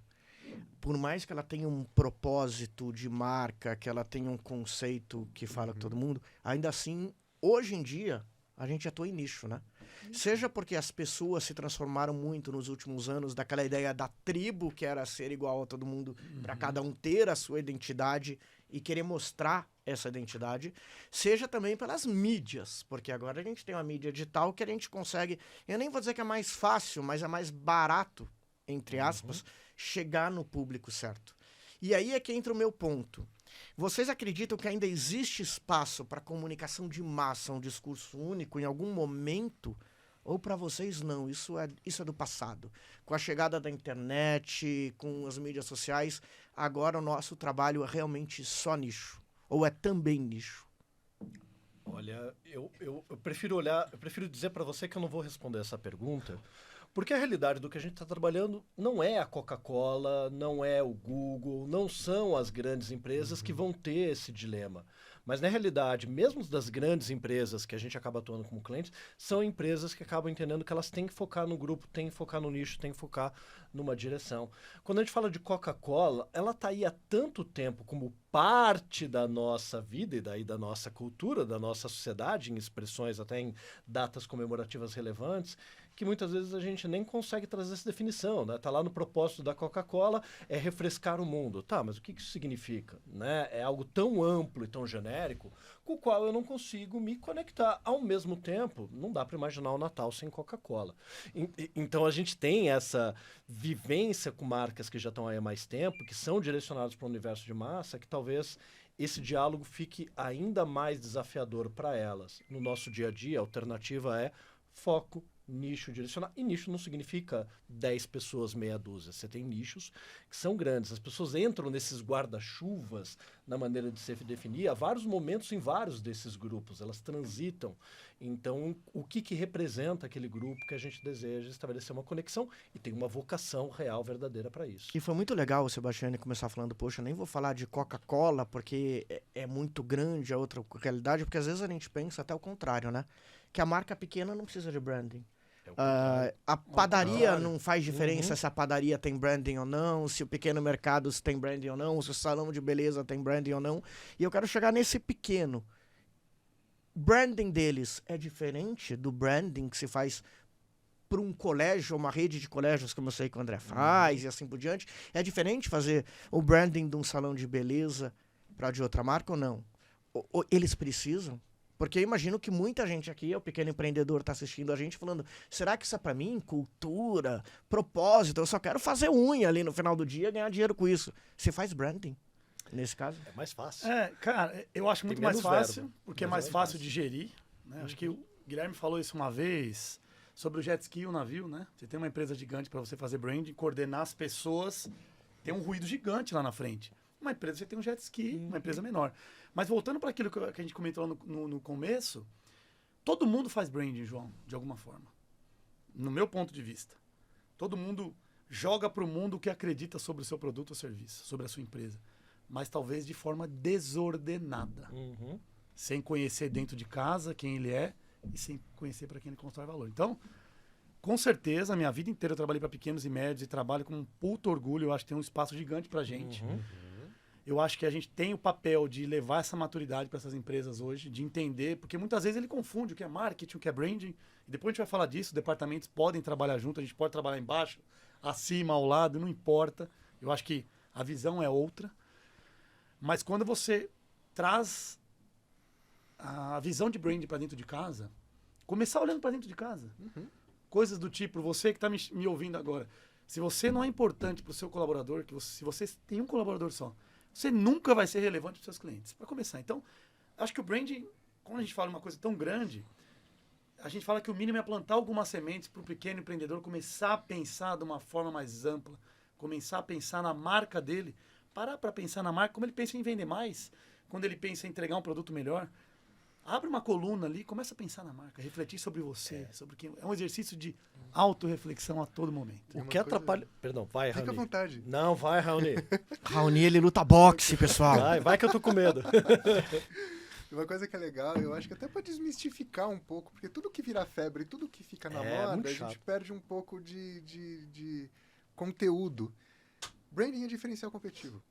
por mais que ela tenha um propósito de marca, que ela tenha um conceito que fala com todo mundo, ainda assim, hoje em dia, a gente atua em nicho, né? Seja porque as pessoas se transformaram muito nos últimos anos daquela ideia da tribo, que era ser igual a todo mundo, para cada um ter a sua identidade e querer mostrar essa identidade, seja também pelas mídias, porque agora a gente tem uma mídia digital que a gente consegue, eu nem vou dizer que é mais fácil, mas é mais barato, entre aspas, chegar no público certo. E aí é que entra o meu ponto. Vocês acreditam que ainda existe espaço para comunicação de massa, um discurso único em algum momento? Ou para vocês não? Isso é do passado. Com a chegada da internet, com as mídias sociais, agora o nosso trabalho é realmente só nicho. Ou é também nicho? Olha, eu prefiro dizer para você que eu não vou responder essa pergunta, Porque a realidade do que a gente está trabalhando não é a Coca-Cola, não é o Google, não são as grandes empresas que vão ter esse dilema. Mas, na realidade, mesmo das grandes empresas que a gente acaba atuando como clientes, são empresas que acabam entendendo que elas têm que focar no grupo, têm que focar no nicho, têm que focar numa direção. Quando a gente fala de Coca-Cola, ela está aí há tanto tempo como parte da nossa vida e daí da nossa cultura, da nossa sociedade, em expressões até em datas comemorativas relevantes, que muitas vezes a gente nem consegue trazer essa definição, né? Tá lá no propósito da Coca-Cola, é refrescar o mundo. Tá, mas o que isso significa? Né? É algo tão amplo e tão genérico com o qual eu não consigo me conectar. Ao mesmo tempo, não dá para imaginar o Natal sem Coca-Cola. Então a gente tem essa vivência com marcas que já estão aí há mais tempo, que são direcionadas para o universo de massa, que talvez esse diálogo fique ainda mais desafiador para elas. No nosso dia a dia, a alternativa é foco, nicho direcionado. E nicho não significa 10 pessoas, meia dúzia. Você tem nichos que são grandes. As pessoas entram nesses guarda-chuvas na maneira de se definir há vários momentos em vários desses grupos. Elas transitam. Então, o que representa aquele grupo que a gente deseja estabelecer uma conexão e tem uma vocação real, verdadeira para isso. E foi muito legal o Sebastião começar falando, poxa, nem vou falar de Coca-Cola porque é muito grande a outra realidade, porque às vezes a gente pensa até o contrário, né? Que a marca pequena não precisa de branding. A padaria não faz diferença se a padaria tem branding ou não, se o pequeno mercado tem branding ou não, se o salão de beleza tem branding ou não. E eu quero chegar nesse pequeno. Branding deles é diferente do branding que se faz para um colégio, uma rede de colégios, como eu sei que o André faz e assim por diante. É diferente fazer o branding de um salão de beleza para de outra marca ou não? Eles precisam? Porque eu imagino que muita gente aqui, o pequeno empreendedor, está assistindo a gente falando, será que isso é para mim? Cultura, propósito, eu só quero fazer unha ali no final do dia e ganhar dinheiro com isso. Você faz branding, nesse caso? É mais fácil. Cara, eu acho muito mais fácil, porque é mais fácil de gerir. Né? Acho que o Guilherme falou isso uma vez sobre o jet ski e o navio, né? Você tem uma empresa gigante para você fazer branding, coordenar as pessoas, tem um ruído gigante lá na frente. Uma empresa, você tem um jet ski, uma empresa menor. Mas voltando para aquilo que a gente comentou no começo, todo mundo faz branding, João, de alguma forma. No meu ponto de vista. Todo mundo joga para o mundo o que acredita sobre o seu produto ou serviço, sobre a sua empresa. Mas talvez de forma desordenada. Sem conhecer dentro de casa quem ele é e sem conhecer para quem ele constrói valor. Então, com certeza, a minha vida inteira eu trabalhei para pequenos e médios e trabalho com um puto orgulho. Eu acho que tem um espaço gigante para a gente. Eu acho que a gente tem o papel de levar essa maturidade para essas empresas hoje, de entender, porque muitas vezes ele confunde o que é marketing, o que é branding. E depois a gente vai falar disso, departamentos podem trabalhar junto, a gente pode trabalhar embaixo, acima, ao lado, não importa. Eu acho que a visão é outra. Mas quando você traz a visão de branding para dentro de casa, começar olhando para dentro de casa. Coisas do tipo, você que está me ouvindo agora, se você não é importante para o seu colaborador, se você tem um colaborador só, você nunca vai ser relevante para os seus clientes, para começar. Então, acho que o branding, quando a gente fala uma coisa tão grande, a gente fala que o mínimo é plantar algumas sementes para o pequeno empreendedor começar a pensar de uma forma mais ampla, começar a pensar na marca dele, parar para pensar na marca, como ele pensa em vender mais, quando ele pensa em entregar um produto melhor. Abre uma coluna ali, começa a pensar na marca, refletir sobre você, sobre quem. É um exercício de autorreflexão a todo momento. O que atrapalha... Perdão, vai, Raoni. Fica à vontade. Não, vai, Raoni. Raoni, ele luta boxe, pessoal. Vai que eu tô com medo. Uma coisa que é legal, eu acho que até para desmistificar um pouco, porque tudo que vira febre, tudo que fica na moda, a gente perde um pouco de conteúdo. Branding é diferencial competitivo.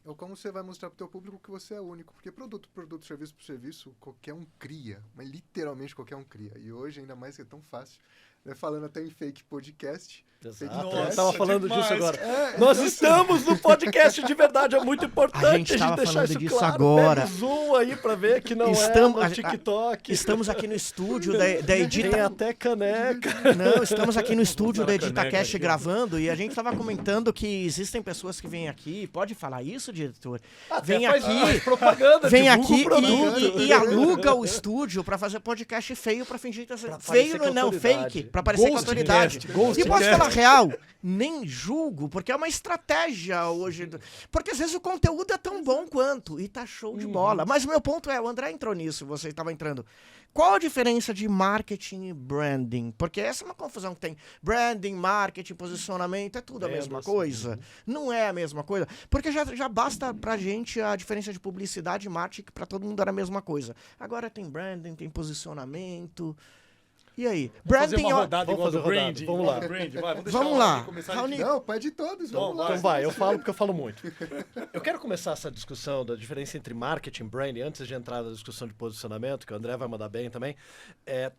É como você vai mostrar para o teu público que você é único. Porque produto, serviço por serviço, qualquer um cria. Mas literalmente qualquer um cria. E hoje, ainda mais que é tão fácil. Né? Falando até em fake podcast. Exato. Eu estava falando disso agora. Nós estamos no podcast de verdade. É muito importante a gente deixar falando isso disso claro. agora. Pega o zoom aí para ver que não estamos, é no TikTok. Estamos aqui no estúdio da Edita... Tem até caneca. Não, estamos aqui no estúdio da EditaCast gravando e a gente estava comentando que existem pessoas que vêm aqui. Pode falar isso, diretor? Vem aqui, propaganda, vem aqui e aluga o estúdio para fazer podcast feio para fingir que feio não, fake. pra parecer com a Ghostcast, autoridade. Ghostcast. E posso falar real? Nem julgo, porque é uma estratégia hoje. Porque às vezes o conteúdo é tão bom quanto, e tá show de bola. Mas o meu ponto é, o André entrou nisso, você estava entrando. Qual a diferença de marketing e branding? Porque essa é uma confusão que tem. Branding, marketing, posicionamento, é tudo a mesma coisa. Não é a mesma coisa. Porque já basta pra gente a diferença de publicidade e marketing, que pra todo mundo era a mesma coisa. Agora tem branding, tem posicionamento. E aí? Vamos fazer uma ó- rodada Vamos igual fazer do rodada, Brand. vamos igual lá. do Brand, vai, vamos deixar Vamos o lá. Raoni começar Raoni. de- Não, pode todos, vamos lá. Então vai, eu falo porque eu falo muito. Eu quero começar essa discussão da diferença entre marketing e branding, antes de entrar na discussão de posicionamento, que o André vai mandar bem também,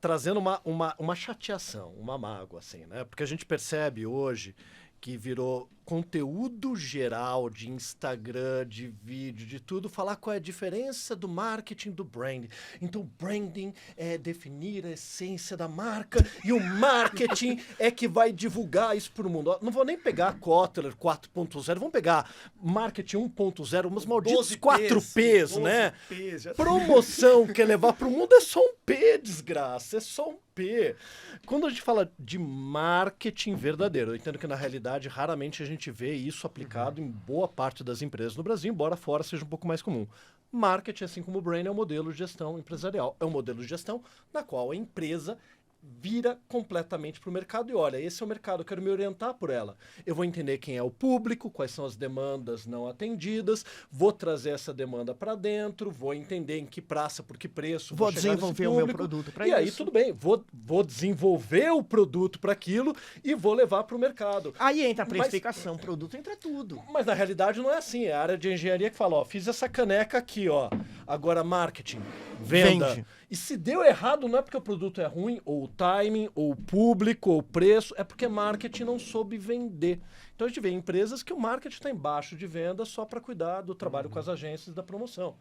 trazendo uma chateação, uma mágoa, assim, né? Porque a gente percebe hoje que virou conteúdo geral de Instagram, de vídeo, de tudo, falar qual é a diferença do marketing do branding. Então, branding é definir a essência da marca e o marketing é que vai divulgar isso para o mundo. Ó, não vou nem pegar Kotler 4.0, vamos pegar marketing 1.0, umas malditos 4Ps, né? 12 Ps, já- Promoção quer levar para o mundo é só um P, desgraça, é só um P. Quando a gente fala de marketing verdadeiro, eu entendo que na realidade raramente a gente vê isso aplicado em boa parte das empresas no Brasil, embora fora seja um pouco mais comum. Marketing, assim como o brand, é um modelo de gestão empresarial. É um modelo de gestão na qual a empresa vira completamente para o mercado e olha, esse é o mercado, eu quero me orientar por ela. Eu vou entender quem é o público, quais são as demandas não atendidas, vou trazer essa demanda para dentro, vou entender em que praça, por que preço, Vou chegar nesse desenvolver o meu público. produto pra E aí isso. tudo bem, vou desenvolver o produto para aquilo e vou levar para o mercado. Aí entra a Mas- precificação, produto, entra tudo. Mas na realidade não é assim, é a área de engenharia que fala, ó, fiz essa caneca aqui, ó, agora marketing, venda. Vende. E se deu errado, não é porque o produto é ruim, ou o timing, ou o público, ou o preço, é porque marketing não soube vender. Então a gente vê empresas que o marketing está embaixo de venda só para cuidar do trabalho com as agências da promoção.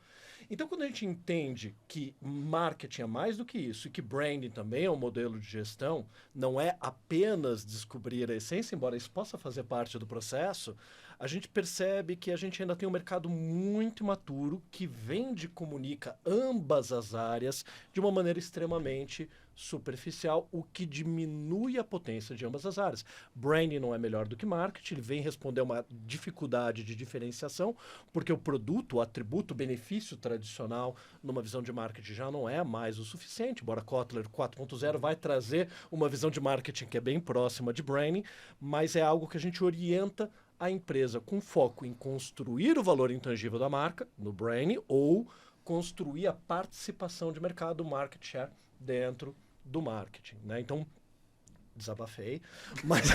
Então quando a gente entende que marketing é mais do que isso e que branding também é um modelo de gestão, não é apenas descobrir a essência, embora isso possa fazer parte do processo, a gente percebe que a gente ainda tem um mercado muito imaturo que vende e comunica ambas as áreas de uma maneira extremamente superficial, o que diminui a potência de ambas as áreas. Branding não é melhor do que marketing, ele vem responder a uma dificuldade de diferenciação, porque o produto, o atributo, o benefício tradicional, numa visão de marketing já não é mais o suficiente, embora Kotler 4.0 vai trazer uma visão de marketing que é bem próxima de branding, mas é algo que a gente orienta a empresa com foco em construir o valor intangível da marca, no branding, ou construir a participação de mercado, market share, dentro do marketing, né? Então, desabafei, mas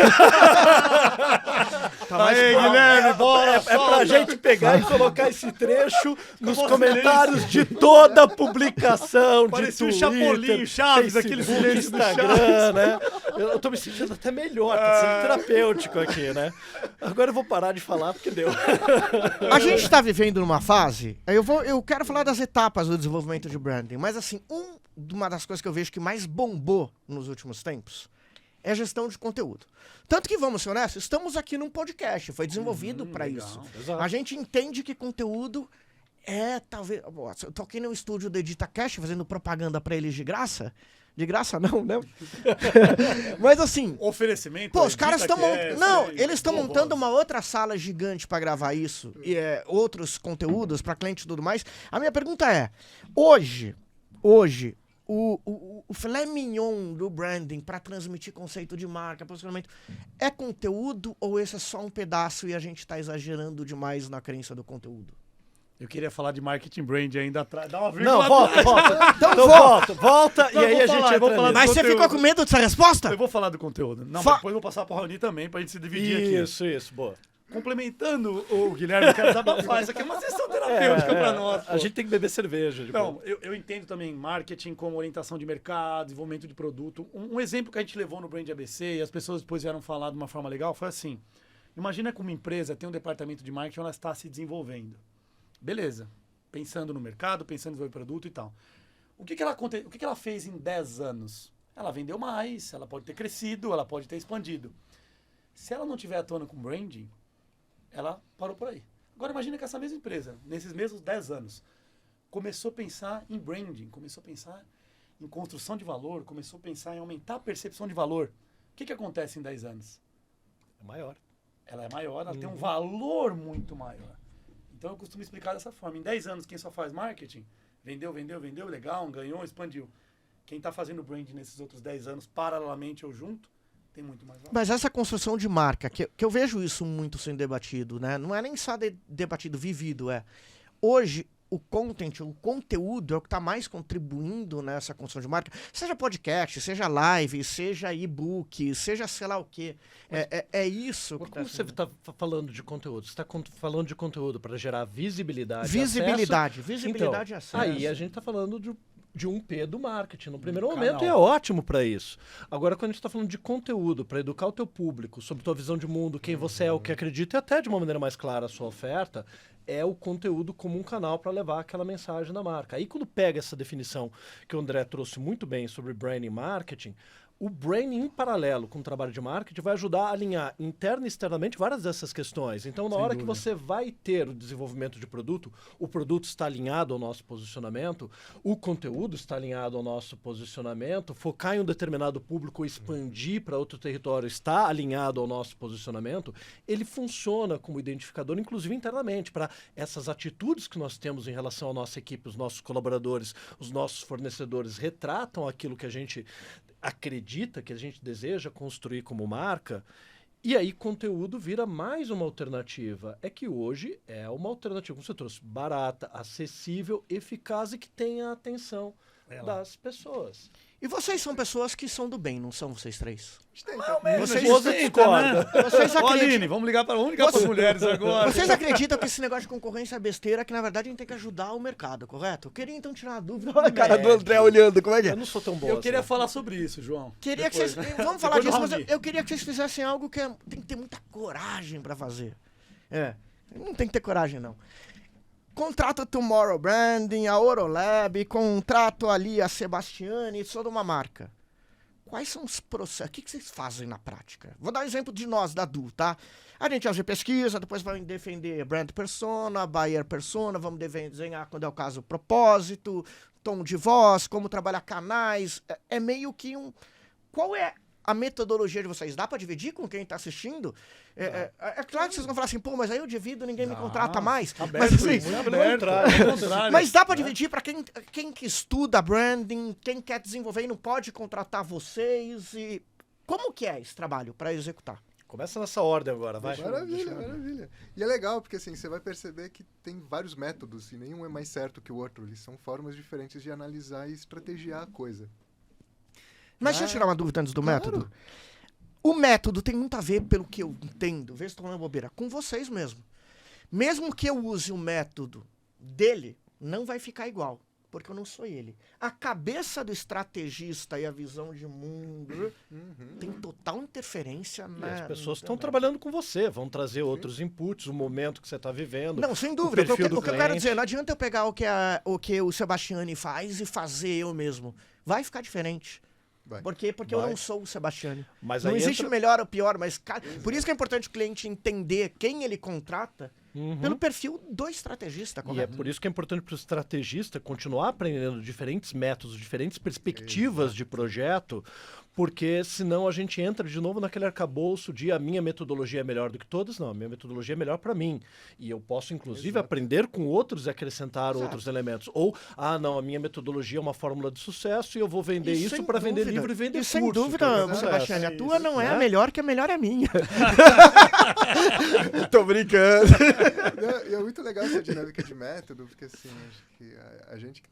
Aê, Guilherme, bora! é pra gente pegar e colocar esse trecho nos comentários de toda a publicação, Parecia o de Chapolin, Twitter, Chaves, aquele Facebook, silêncio do Instagram, né? Eu tô me sentindo até melhor, tá sendo terapêutico aqui, né? Agora eu vou parar de falar porque deu. A gente está vivendo numa fase. Eu quero falar das etapas do desenvolvimento de branding, mas assim, uma das coisas que eu vejo que mais bombou nos últimos tempos é a gestão de conteúdo. Tanto que, vamos ser honestos, estamos aqui num podcast, foi desenvolvido para legal. isso. Exato. A gente entende que conteúdo é, talvez... Eu tô aqui no estúdio do EditaCast fazendo propaganda para eles de graça. De graça não, né? Mas assim... Oferecimento. Pô, os caras estão EditaCast, Não, eles estão Pô, montando voz. uma outra sala gigante para gravar isso, e outros conteúdos para cliente e tudo mais. A minha pergunta é: hoje, o filé mignon do branding para transmitir conceito de marca, posicionamento, é conteúdo ou esse é só um pedaço e a gente tá exagerando demais na crença do conteúdo? Eu queria falar de marketing brand ainda atrás. Dá uma Não, vírgula volta. Então Então volta, Então e aí eu a vou gente falar, eu vou entra falar nisso. Mas você conteúdo. ficou com medo dessa resposta? Eu vou falar do conteúdo. Não, Fa- mas depois eu vou passar para o Raoni também, pra gente se dividir aqui. Isso, boa. Complementando o Guilherme, eu quero desabafar. Isso aqui é uma sessão terapêutica para nós. A pô. gente tem que beber cerveja. Então, eu entendo também marketing como orientação de mercado, desenvolvimento de produto. Um exemplo que a gente levou no Brand ABC e as pessoas depois vieram falar de uma forma legal foi assim: imagina que uma empresa tem um departamento de marketing, ela está se desenvolvendo. Beleza. Pensando no mercado, pensando em desenvolver produto e tal. O que ela fez em 10 anos? Ela vendeu mais, ela pode ter crescido, ela pode ter expandido. Se ela não estiver atuando com branding, ela parou por aí. Agora imagina que essa mesma empresa, nesses mesmos 10 anos, começou a pensar em branding, começou a pensar em construção de valor, começou a pensar em aumentar a percepção de valor, o que acontece em 10 anos? É maior. Ela é maior, ela tem um valor muito maior. Então eu costumo explicar dessa forma. Em 10 anos, quem só faz marketing, vendeu, legal, ganhou, expandiu. Quem está fazendo brand nesses outros 10 anos, paralelamente ou junto, tem muito mais valor. Mas essa construção de marca, que eu vejo isso muito sendo debatido, né? Não é nem só debatido, vivido, é. Hoje, o content, o conteúdo é o que está mais contribuindo nessa construção de marca. Seja podcast, seja live, seja e-book, seja sei lá o quê. É isso que Como você está falando de conteúdo? Você está falando de conteúdo para gerar visibilidade, visibilidade então, e acesso. Aí a gente está falando de um P do marketing. No primeiro Canal. momento é ótimo para isso. Agora, quando a gente está falando de conteúdo, para educar o teu público sobre tua visão de mundo, quem você é, o que acredita, e até de uma maneira mais clara a sua oferta, é o conteúdo como um canal para levar aquela mensagem da marca. Aí quando pega essa definição que o André trouxe muito bem sobre branding e marketing, o branding em paralelo com o trabalho de marketing vai ajudar a alinhar interna e externamente várias dessas questões. Então, na hora que você vai ter o desenvolvimento de produto, o produto está alinhado ao nosso posicionamento, o conteúdo está alinhado ao nosso posicionamento, focar em um determinado público, expandir para outro território está alinhado ao nosso posicionamento, ele funciona como identificador, inclusive internamente, para essas atitudes que nós temos em relação à nossa equipe, os nossos colaboradores, os nossos fornecedores retratam aquilo que a gente acredita, que a gente deseja construir como marca, e aí conteúdo vira mais uma alternativa. É que hoje é uma alternativa, como você trouxe, barata, acessível, eficaz e que tenha a atenção das pessoas. E vocês são pessoas que são do bem, não são vocês três? Vocês discordam. Vocês Ô, acreditam... Aline, vamos ligar para as mulheres agora. Vocês acreditam que esse negócio de concorrência é besteira, que na verdade a gente tem que ajudar o mercado, correto? Eu queria então tirar uma dúvida. Olha a cara do André olhando, como é que é? Eu não sou tão bom Eu assim. queria falar sobre isso, João. Queria Depois, que vocês... né? Vamos falar Depois do disso, mas Raoni. eu queria que vocês fizessem algo que tem que ter muita coragem pra fazer. Não tem que ter coragem, não. Contrato a Tomorrow Branding, a Orolab, contrato ali a Sebastiani, toda uma marca. Quais são os processos? O que vocês fazem na prática? Vou dar um exemplo de nós, da Du, tá? A gente faz pesquisa, depois vai defender brand persona, buyer persona, vamos desenhar, quando é o caso, propósito, tom de voz, como trabalhar canais. É meio que um... Qual é a metodologia de vocês? Dá pra dividir com quem tá assistindo? É claro que vocês vão falar assim, pô, mas aí eu divido, ninguém me contrata mais. Aberto, Mas, assim, muito aberto, ao contrário. mas dá pra dividir pra quem que estuda branding, quem quer desenvolver e não pode contratar vocês. E como que é esse trabalho pra executar? Começa nessa ordem agora, vai. Maravilha, maravilha. E é legal, porque assim, você vai perceber que tem vários métodos e nenhum é mais certo que o outro. Eles são formas diferentes de analisar e estrategiar a coisa. Mas deixa eu tirar uma dúvida antes do método. O método tem muito a ver, pelo que eu entendo, vê se estou falando bobeira, com vocês mesmo. Mesmo que eu use o método dele, não vai ficar igual, porque eu não sou ele. A cabeça do estrategista e a visão de mundo tem total interferência E na... as pessoas estão trabalhando com você, vão trazer outros inputs, o momento que você está vivendo. Não, sem dúvida. perfil O que do eu quero cliente. dizer, não adianta eu pegar o que o Sebastiani faz e fazer eu mesmo. Vai ficar diferente. Vai. Por quê? Porque eu não sou o Sebastiani. Mas Não aí existe entra- melhor ou pior, mas por isso que é importante o cliente entender quem ele contrata pelo perfil do estrategista, E é correto? por isso que é importante para o estrategista continuar aprendendo diferentes métodos, diferentes perspectivas de projeto, porque senão a gente entra de novo naquele arcabouço de a minha metodologia é melhor do que todas. Não, a minha metodologia é melhor para mim. E eu posso, inclusive, aprender com outros e acrescentar outros elementos. Ou, não, a minha metodologia é uma fórmula de sucesso e eu vou vender E isso sem para vender dúvida. livro e vender E sem curso. dúvida, que é o que Sebastiani, a acontece. tua não é a né? melhor, que a melhor é minha. Tô brincando. E é muito legal essa dinâmica de método, porque assim, acho que a gente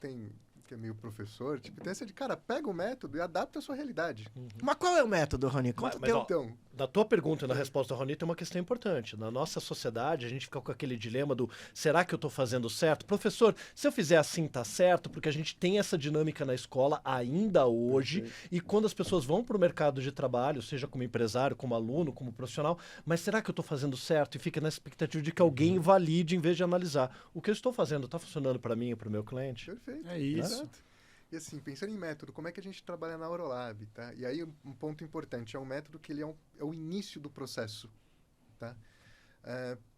que é meio professor, tipo, tem essa de, cara, pega o método e adapta a sua realidade. Mas qual é o método, Rony? Conta Mas, teu. ó, Então, Na tua pergunta e na resposta da Rony tem uma questão importante. Na nossa sociedade, a gente fica com aquele dilema do será que eu estou fazendo certo? Professor, se eu fizer assim, tá certo? Porque a gente tem essa dinâmica na escola ainda hoje. E quando as pessoas vão para o mercado de trabalho, seja como empresário, como aluno, como profissional, mas será que eu estou fazendo certo? E fica nessa expectativa de que alguém valide em vez de analisar. O que eu estou fazendo está funcionando para mim e para o meu cliente? perfeito. É isso. Exato. E assim, pensando em método, como é que a gente trabalha na Orolab, tá? E aí, um ponto importante, é um método que ele é o início do processo, tá?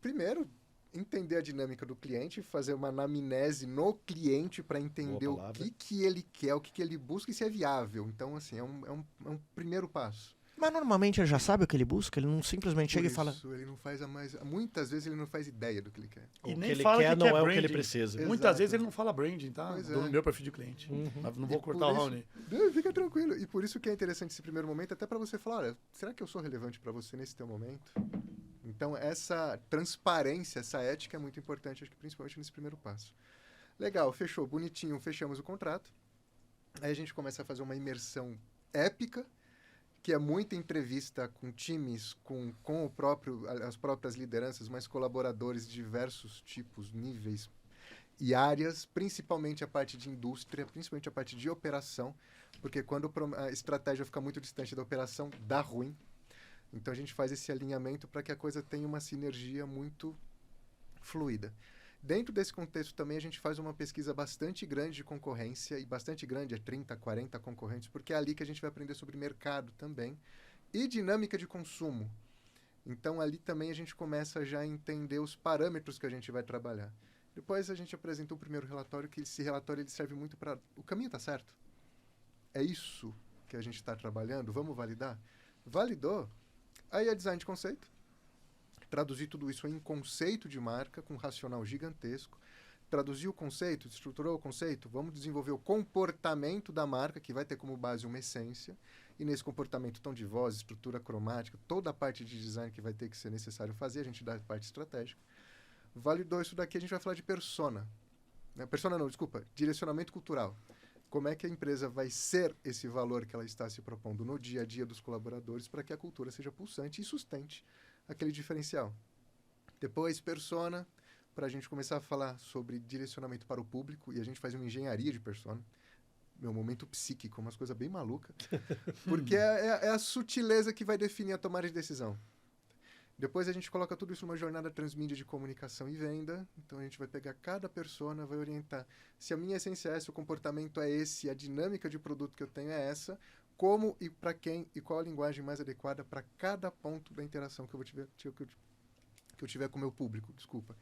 Primeiro, entender a dinâmica do cliente, fazer uma anamnese no cliente para entender Boa o palavra. que ele quer, o que ele busca e se é viável. Então, assim, é um primeiro passo. Mas normalmente ele já sabe o que ele busca, ele não simplesmente chega e Por fala. isso, ele não faz muitas vezes ele não faz ideia do que ele quer. E O que nem ele fala quer que não quer é o que ele branding. precisa. Exato. Muitas vezes ele não fala branding, tá? Pois Do é. meu perfil de cliente. Mas não vou E cortar por o isso- Raoni. Não, fica tranquilo. E por isso que é interessante esse primeiro momento, até para você falar, olha, será que eu sou relevante para você nesse teu momento? Então, essa transparência, essa ética é muito importante, acho que principalmente nesse primeiro passo. Legal, fechou, bonitinho, fechamos o contrato. Aí a gente começa a fazer uma imersão épica, que é muita entrevista com times, com as próprias lideranças, mas colaboradores de diversos tipos, níveis e áreas, principalmente a parte de indústria, principalmente a parte de operação, porque quando a estratégia fica muito distante da operação, dá ruim. Então a gente faz esse alinhamento para que a coisa tenha uma sinergia muito fluida. Dentro desse contexto também a gente faz uma pesquisa bastante grande de concorrência, e bastante grande, é 30, 40 concorrentes, porque é ali que a gente vai aprender sobre mercado também, e dinâmica de consumo. Então ali também a gente começa já a entender os parâmetros que a gente vai trabalhar. Depois a gente apresenta o primeiro relatório, que esse relatório ele serve muito para... O caminho está certo? É isso que a gente está trabalhando? Vamos validar? Validou? Aí é design de conceito. Traduzir tudo isso em conceito de marca, com um racional gigantesco. Traduzir o conceito, estruturou o conceito, vamos desenvolver o comportamento da marca, que vai ter como base uma essência. E nesse comportamento, tom de voz, estrutura cromática, toda a parte de design que vai ter que ser necessário fazer, a gente dá a parte estratégica. Validou isso daqui, a gente vai falar de persona. Persona não, desculpa, direcionamento cultural. Como é que a empresa vai ser esse valor que ela está se propondo no dia a dia dos colaboradores para que a cultura seja pulsante e sustente aquele diferencial. Depois, persona, para a gente começar a falar sobre direcionamento para o público, e a gente faz uma engenharia de persona. Meu momento psíquico, umas coisas bem malucas. Porque é a sutileza que vai definir a tomada de decisão. Depois a gente coloca tudo isso numa jornada transmídia de comunicação e venda. Então a gente vai pegar cada persona, vai orientar. Se a minha essência é essa, o comportamento é esse, a dinâmica de produto que eu tenho é essa, como e para quem e qual a linguagem mais adequada para cada ponto da interação que eu tiver com o meu público, desculpa.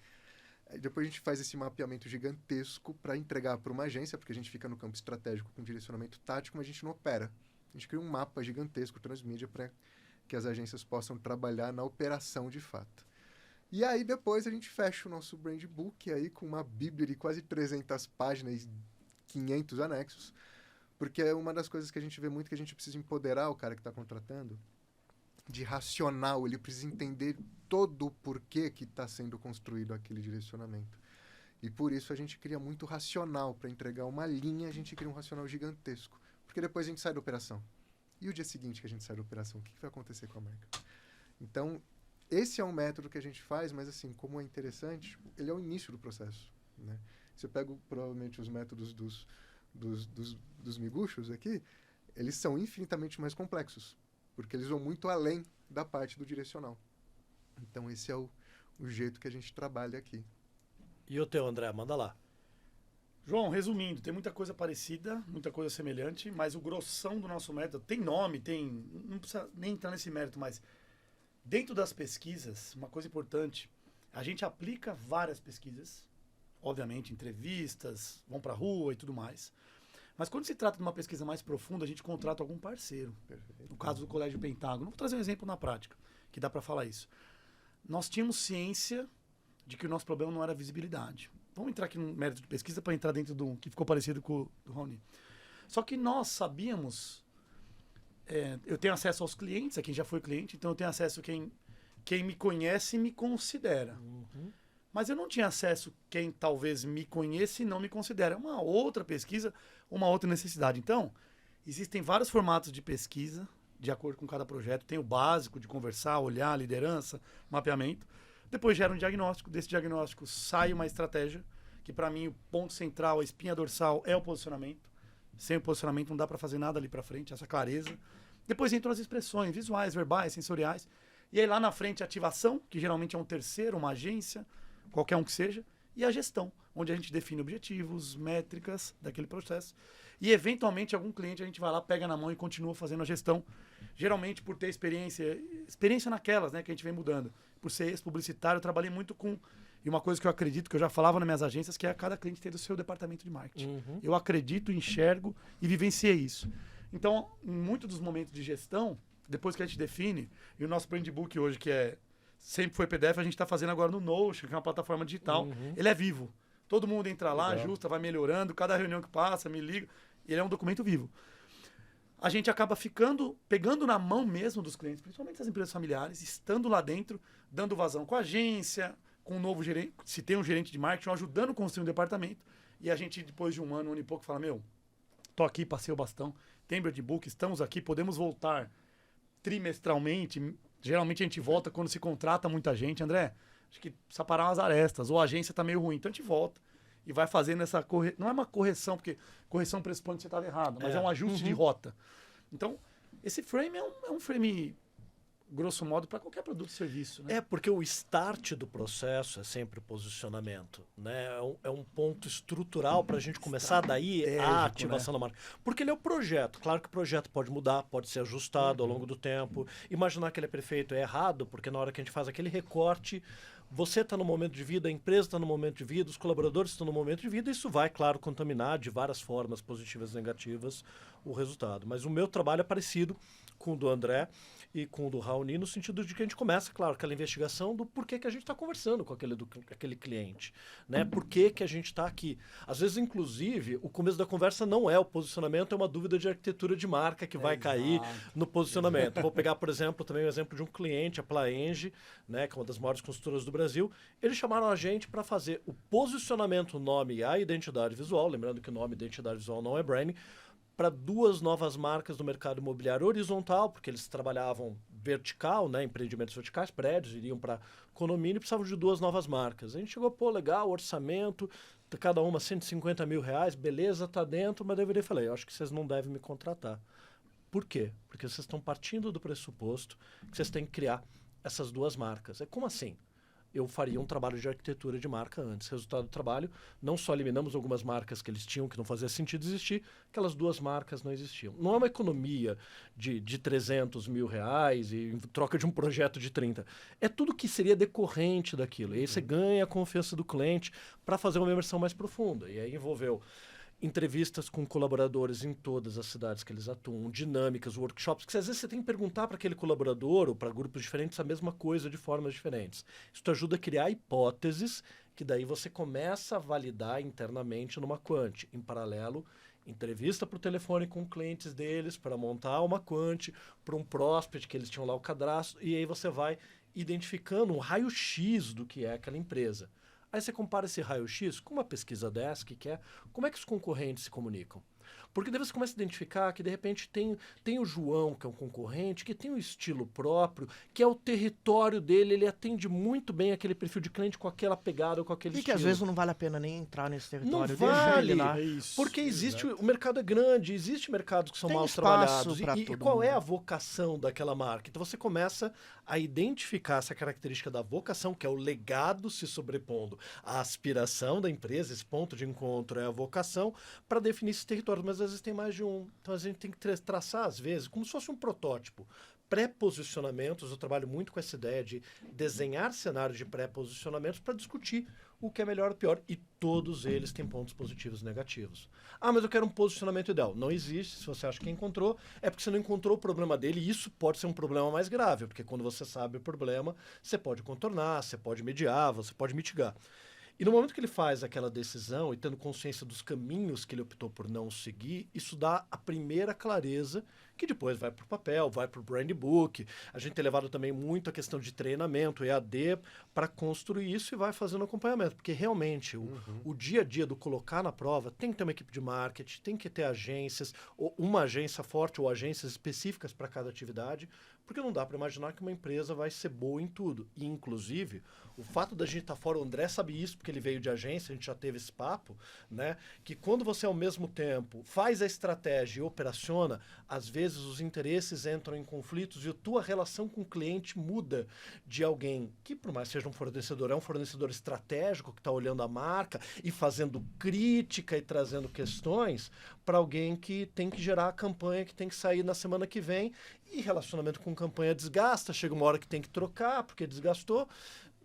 Aí depois a gente faz esse mapeamento gigantesco para entregar para uma agência, porque a gente fica no campo estratégico com direcionamento tático, mas a gente não opera. A gente cria um mapa gigantesco transmídia para que as agências possam trabalhar na operação de fato. E aí depois a gente fecha o nosso brand book aí com uma bíblia de quase 300 páginas e 500 anexos, porque é uma das coisas que a gente vê muito, que a gente precisa empoderar o cara que está contratando de racional, ele precisa entender todo o porquê que está sendo construído aquele direcionamento. E por isso a gente cria muito racional. Para entregar uma linha, a gente cria um racional gigantesco, porque depois a gente sai da operação. E o dia seguinte que a gente sai da operação, o que vai acontecer com a marca? Então, esse é um método que a gente faz, mas assim, como é interessante, ele é o início do processo, né? Você pega provavelmente os métodos dos miguxos aqui, eles são infinitamente mais complexos, porque eles vão muito além da parte do direcional. Então esse é o jeito que a gente trabalha aqui. E o teu, André? Manda lá. João, resumindo, tem muita coisa parecida, muita coisa semelhante, mas o grossão do nosso método tem nome, não precisa nem entrar nesse mérito, mas dentro das pesquisas, uma coisa importante, a gente aplica várias pesquisas, obviamente, entrevistas, vão para a rua e tudo mais. Mas quando se trata de uma pesquisa mais profunda, a gente contrata algum parceiro. Perfeito. No caso do Colégio Pentágono, vou trazer um exemplo na prática, que dá para falar isso. Nós tínhamos ciência de que o nosso problema não era visibilidade. Vamos entrar aqui no mérito de pesquisa para entrar dentro do que ficou parecido com o do Raoni. Só que nós sabíamos, eu tenho acesso aos clientes, a quem já foi cliente, então eu tenho acesso a quem me conhece e me considera. Uhum. Mas eu não tinha acesso a quem talvez me conheça e não me considera. É uma outra pesquisa, uma outra necessidade. Então, existem vários formatos de pesquisa, de acordo com cada projeto. Tem o básico de conversar, olhar, liderança, mapeamento. Depois gera um diagnóstico. Desse diagnóstico sai uma estratégia, que para mim o ponto central, a espinha dorsal é o posicionamento. Sem o posicionamento não dá para fazer nada ali para frente, essa clareza. Depois entram as expressões visuais, verbais, sensoriais. E aí lá na frente a ativação, que geralmente é um terceiro, uma agência, qualquer um que seja, e a gestão, onde a gente define objetivos, métricas daquele processo. E, eventualmente, algum cliente a gente vai lá, pega na mão e continua fazendo a gestão. Geralmente, por ter experiência naquelas, né, que a gente vem mudando. Por ser ex-publicitário, eu trabalhei muito com E uma coisa que eu acredito, que eu já falava nas minhas agências, que é cada cliente ter o seu departamento de marketing. Eu acredito, enxergo e vivenciei isso. Então, em muitos dos momentos de gestão, depois que a gente define, e o nosso brand book hoje, que sempre foi PDF, a gente está fazendo agora no Notion, que é uma plataforma digital. Ele é vivo. Todo mundo entra lá, ajusta, vai melhorando, cada reunião que passa, me liga. Ele é um documento vivo. A gente acaba pegando na mão mesmo dos clientes, principalmente das empresas familiares, estando lá dentro, dando vazão com a agência, com um novo gerente, se tem um gerente de marketing, ajudando a construir um departamento. E a gente, depois de um ano e pouco, fala, tô aqui, passei o bastão, tem brand book, estamos aqui, podemos voltar trimestralmente. Geralmente a gente volta quando se contrata muita gente. André, acho que precisa parar umas arestas, ou a agência está meio ruim. Então a gente volta e vai fazendo essa correção. Não é uma correção, porque correção pressupõe que você estava errado, mas é um ajuste de rota. Então, esse frame é um frame, grosso modo, para qualquer produto e serviço. Né? Porque o start do processo é sempre o posicionamento. Né? É um ponto estrutural para a gente começar daí a ativação da marca. Porque ele é o projeto. Claro que o projeto pode mudar, pode ser ajustado ao longo do tempo. Imaginar que ele é perfeito é errado, porque na hora que a gente faz aquele recorte, você está no momento de vida, a empresa está no momento de vida, os colaboradores estão no momento de vida, isso vai, claro, contaminar de várias formas, positivas e negativas, o resultado. Mas o meu trabalho é parecido com o do André e com o do Raoni, no sentido de que a gente começa, claro, aquela investigação do porquê que a gente está conversando com aquele cliente, né? Por que a gente está aqui. Às vezes, inclusive, o começo da conversa não é o posicionamento, é uma dúvida de arquitetura de marca que vai cair no posicionamento. Vou pegar, por exemplo, também o exemplo de um cliente, a Plaenge, né, que é uma das maiores construtoras do Brasil. Eles chamaram a gente para fazer o posicionamento, o nome e a identidade visual, lembrando que o nome e identidade visual não é branding, para 2 novas marcas do mercado imobiliário horizontal, porque eles trabalhavam vertical, né, empreendimentos verticais, prédios, iriam para condomínio e precisavam de 2 novas marcas. A gente chegou, legal, orçamento, cada uma R$150 mil, beleza, tá dentro, mas eu falei, eu acho que vocês não devem me contratar. Por quê? Porque vocês estão partindo do pressuposto que vocês têm que criar essas 2 marcas. Como assim? Eu faria um trabalho de arquitetura de marca antes. Resultado do trabalho, não só eliminamos algumas marcas que eles tinham, que não fazia sentido existir, aquelas 2 marcas não existiam. Não é uma economia de R$300 mil e em troca de um projeto de 30. É tudo que seria decorrente daquilo. E aí você ganha a confiança do cliente para fazer uma imersão mais profunda. E aí envolveu entrevistas com colaboradores em todas as cidades que eles atuam, dinâmicas, workshops, que às vezes você tem que perguntar para aquele colaborador ou para grupos diferentes a mesma coisa de formas diferentes. Isso te ajuda a criar hipóteses que daí você começa a validar internamente numa quant. Em paralelo, entrevista por telefone com clientes deles para montar uma quant, para um prospect que eles tinham lá o cadastro, e aí você vai identificando um raio-x do que é aquela empresa. Aí você compara esse raio-x com uma pesquisa desk, que é como é que os concorrentes se comunicam. Porque daí você começa a identificar que, de repente, tem o João, que é um concorrente, que tem um estilo próprio, que é o território dele, ele atende muito bem aquele perfil de cliente com aquela pegada ou com aquele estilo. E que às vezes não vale a pena nem entrar nesse território. Não vale, lá. Porque existe, o mercado é grande, existe mercados que são mal trabalhados. E qual é a vocação daquela marca? Então você começa a identificar essa característica da vocação, que é o legado se sobrepondo à aspiração da empresa, esse ponto de encontro é a vocação, para definir esse território. Mas às vezes tem mais de um. Então a gente tem que traçar, às vezes, como se fosse um protótipo. Pré-posicionamentos, eu trabalho muito com essa ideia de desenhar cenários de pré-posicionamentos para discutir o que é melhor ou pior. E todos eles têm pontos positivos e negativos. Ah, mas eu quero um posicionamento ideal. Não existe. Se você acha que encontrou, é porque você não encontrou o problema dele. E isso pode ser um problema mais grave, porque quando você sabe o problema, você pode contornar, você pode mediar, você pode mitigar. E no momento que ele faz aquela decisão e tendo consciência dos caminhos que ele optou por não seguir, isso dá a primeira clareza que depois vai para o papel, vai para o brand book. A gente tem levado também muito a questão de treinamento, EAD, para construir isso e vai fazendo acompanhamento. Porque realmente o dia a dia do colocar na prova tem que ter uma equipe de marketing, tem que ter agências, ou uma agência forte ou agências específicas para cada atividade, porque não dá para imaginar que uma empresa vai ser boa em tudo. E, inclusive, o fato da gente estar fora, o André sabe isso, porque ele veio de agência, a gente já teve esse papo, né? Que quando você, ao mesmo tempo, faz a estratégia e operaciona, às vezes os interesses entram em conflitos e a tua relação com o cliente muda de alguém que, por mais seja um fornecedor, é um fornecedor estratégico que está olhando a marca e fazendo crítica e trazendo questões, para alguém que tem que gerar a campanha que tem que sair na semana que vem. E relacionamento com campanha desgasta, chega uma hora que tem que trocar porque desgastou.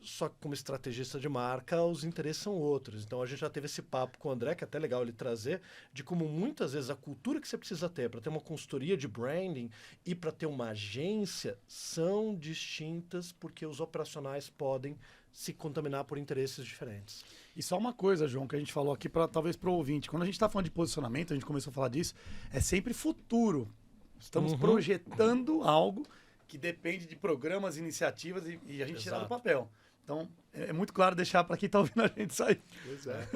Só que como estrategista de marca, os interesses são outros. Então a gente já teve esse papo com o André, que é até legal ele trazer, de como muitas vezes a cultura que você precisa ter para ter uma consultoria de branding e para ter uma agência são distintas porque os operacionais podem se contaminar por interesses diferentes. E só uma coisa, João, que a gente falou aqui, talvez para o ouvinte. Quando a gente está falando de posicionamento, a gente começou a falar disso, é sempre futuro. Estamos projetando algo que depende de programas, iniciativas e a gente tirar do papel. Então, é muito claro deixar para quem está ouvindo a gente sair. Pois é.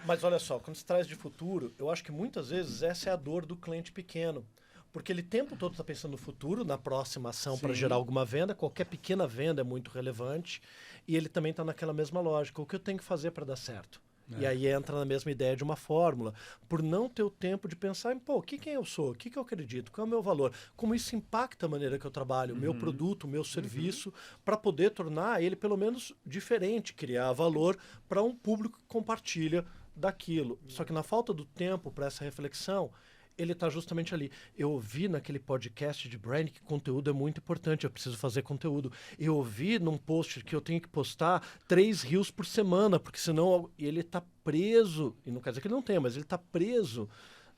Mas olha só, quando se traz de futuro, eu acho que muitas vezes essa é a dor do cliente pequeno. Porque ele o tempo todo está pensando no futuro, na próxima ação para gerar alguma venda. Qualquer pequena venda é muito relevante. E ele também está naquela mesma lógica. O que eu tenho que fazer para dar certo? E aí entra na mesma ideia de uma fórmula. Por não ter o tempo de pensar em, quem eu sou? O que eu acredito? Qual é o meu valor? Como isso impacta a maneira que eu trabalho, o meu produto, o meu serviço, para poder tornar ele pelo menos diferente, criar valor para um público que compartilha daquilo. Só que na falta do tempo para essa reflexão, ele está justamente ali. Eu ouvi naquele podcast de branding que conteúdo é muito importante, eu preciso fazer conteúdo. Eu ouvi num post que eu tenho que postar 3 reels por semana, porque senão ele está preso, e não quer dizer que ele não tenha, mas ele está preso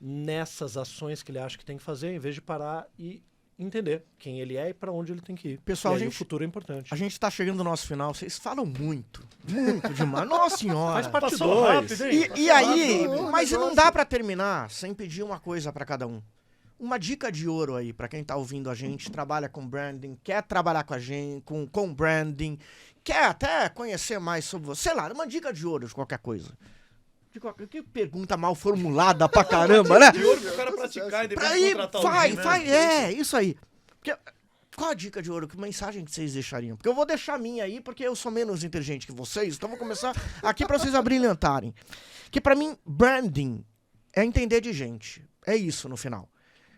nessas ações que ele acha que tem que fazer, em vez de parar e entender quem ele é e para onde ele tem que ir. Pessoal, e aí o futuro é importante. A gente está chegando no nosso final, vocês falam muito demais. Nossa senhora. Faz parte Passou 2. rápido, hein? E aí, mas não dá pra terminar sem pedir uma coisa pra cada um. Uma dica de ouro aí pra quem tá ouvindo a gente, trabalha com branding, quer trabalhar com a gente, com branding, quer até conhecer mais sobre você, sei lá, uma dica de ouro de qualquer coisa. Que pergunta mal formulada pra caramba, né? De ouro pro cara praticar e depois contratar alguém, né? Isso aí. Porque, qual a dica de ouro? Que mensagem que vocês deixariam? Porque eu vou deixar a minha aí, porque eu sou menos inteligente que vocês, então vou começar aqui pra vocês abrilhantarem. Que pra mim, branding é entender de gente. É isso no final.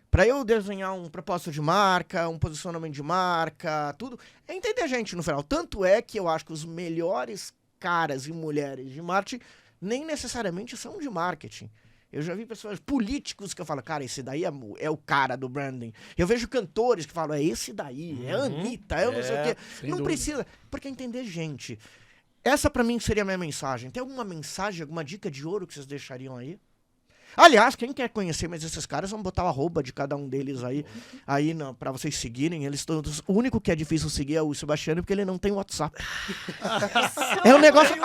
Pra eu desenhar um propósito de marca, um posicionamento de marca, tudo, é entender gente no final. Tanto é que eu acho que os melhores caras e mulheres de marketing nem necessariamente são de marketing. Eu já vi pessoas, políticos, que eu falo, cara, esse daí é o cara do branding. Eu vejo cantores que falam, é esse daí, é a Anitta, é eu não sei o quê. Não precisa, porque é entender gente. Essa pra mim seria a minha mensagem. Tem alguma mensagem, alguma dica de ouro que vocês deixariam aí? Aliás, quem quer conhecer mais esses caras, vamos botar o arroba de cada um deles aí pra vocês seguirem. Eles todos. O único que é difícil seguir é o Sebastiano, porque ele não tem WhatsApp. É um negócio.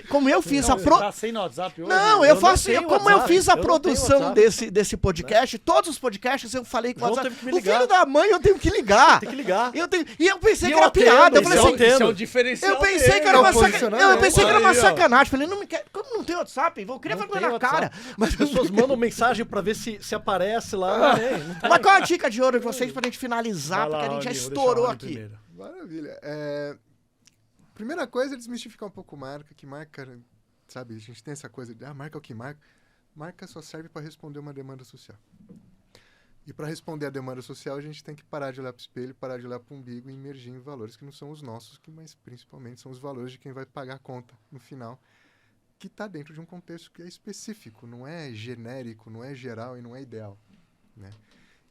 Como eu fiz a Tá sem no WhatsApp hoje? Não, eu faço. Como eu fiz a eu não produção tenho desse podcast, todos os podcasts eu falei com o João WhatsApp. teve que me O ligar. filho da mãe eu tenho que ligar. Tem que ligar. E eu pensei E que era eu atendo, piada. Eu falei isso assim. eu Isso é entendo. o diferencial Eu pensei que era dele. uma Aí, ó. sacanagem. Falei, não me quer. Como não tem WhatsApp? Eu queria Não falar tem na cara. WhatsApp. Mas As pessoas mandam mensagem pra ver se aparece lá. Não tem. Mas qual a dica de ouro de vocês pra gente finalizar? Vai lá, Porque a gente já Rony, vou estourou deixar o Rony aqui. primeiro. Maravilha. Primeira coisa é desmistificar um pouco marca, que marca, sabe, a gente tem essa coisa de, marca é o que marca. Marca só serve para responder uma demanda social. E para responder a demanda social, a gente tem que parar de olhar para o espelho, parar de olhar para o umbigo e imergir em valores que não são os nossos, mas principalmente são os valores de quem vai pagar a conta no final, que está dentro de um contexto que é específico, não é genérico, não é geral e não é ideal, né?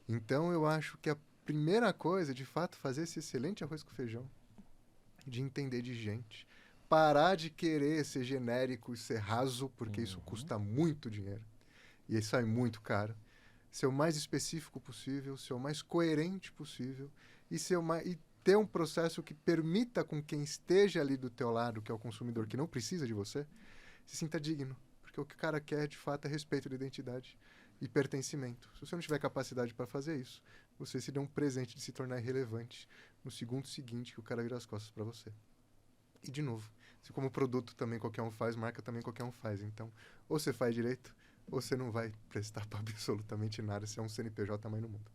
Então, eu acho que a primeira coisa é, de fato, fazer esse excelente arroz com feijão, de entender de gente, parar de querer ser genérico e ser raso, porque isso custa muito dinheiro e isso sai muito caro. Ser o mais específico possível, ser o mais coerente possível e ter um processo que permita com quem esteja ali do teu lado, que é o consumidor que não precisa de você, se sinta digno, porque o que o cara quer, de fato, é respeito de identidade e pertencimento. Se você não tiver capacidade para fazer isso, você se dá um presente de se tornar irrelevante no segundo seguinte que o cara vira as costas para você. E, de novo, se como produto também qualquer um faz, marca também qualquer um faz. Então, ou você faz direito, ou você não vai prestar para absolutamente nada se é um CNPJ tamanho no mundo.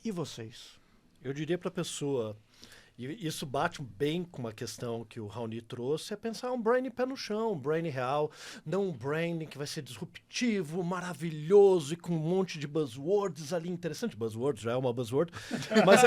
E vocês? Eu diria para a pessoa, e isso bate bem com uma questão que o Raoni trouxe, é pensar um branding pé no chão, um branding real, não um branding que vai ser disruptivo, maravilhoso e com um monte de buzzwords ali, interessante, buzzwords já é uma buzzword, mas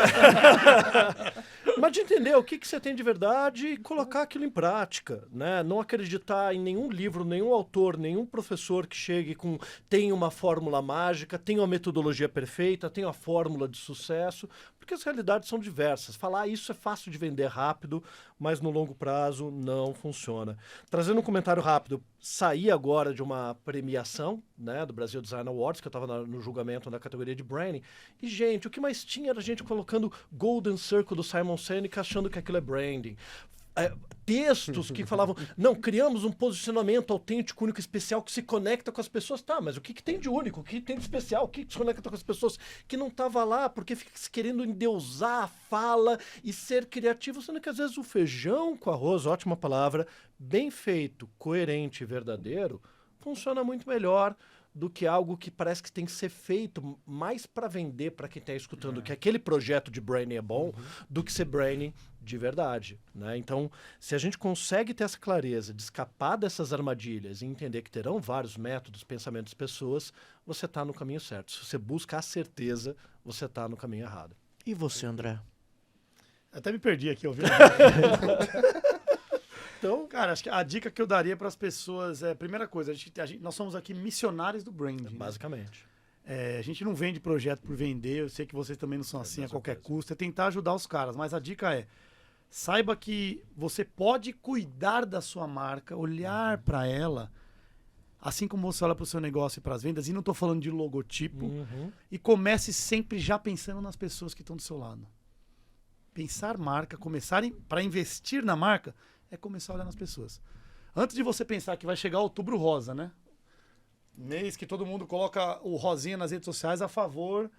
Mas de entender o que você tem de verdade e colocar aquilo em prática, né? Não acreditar em nenhum livro, nenhum autor, nenhum professor que chegue com tem uma fórmula mágica, tem uma metodologia perfeita, tem uma fórmula de sucesso, porque as realidades são diversas. Falar isso é fácil de vender rápido, mas no longo prazo não funciona. Trazendo um comentário rápido, saí agora de uma premiação, né, do Brasil Design Awards, que eu estava no julgamento da categoria de branding, e, gente, o que mais tinha era gente colocando Golden Circle do Simon Sinek achando que aquilo é branding. Textos que falavam, não, criamos um posicionamento autêntico, único, especial, que se conecta com as pessoas. Tá, mas o que tem de único? O que tem de especial? O que se conecta com as pessoas? Que não estava lá, porque fica se querendo endeusar a fala e ser criativo, sendo que às vezes o feijão com arroz, ótima palavra, bem feito, coerente e verdadeiro, funciona muito melhor do que algo que parece que tem que ser feito mais para vender para quem está escutando que aquele projeto de branding é bom do que ser branding de verdade, né? Então, se a gente consegue ter essa clareza de escapar dessas armadilhas e entender que terão vários métodos, pensamentos, pessoas, você está no caminho certo. Se você busca a certeza, você está no caminho errado. E você, André? Até me perdi aqui, ouvindo. Então, cara, acho que a dica que eu daria para as pessoas é, primeira coisa, nós somos aqui missionários do branding. Basicamente. A gente não vende projeto por vender, eu sei que vocês também não são assim a qualquer custo, é tentar ajudar os caras, mas a dica é, saiba que você pode cuidar da sua marca, olhar para ela, assim como você olha para o seu negócio e para as vendas, e não estou falando de logotipo, e comece sempre já pensando nas pessoas que estão do seu lado. Pensar marca, para investir na marca, é começar a olhar nas pessoas. Antes de você pensar que vai chegar Outubro Rosa, né? Mês que todo mundo coloca o rosinha nas redes sociais a favor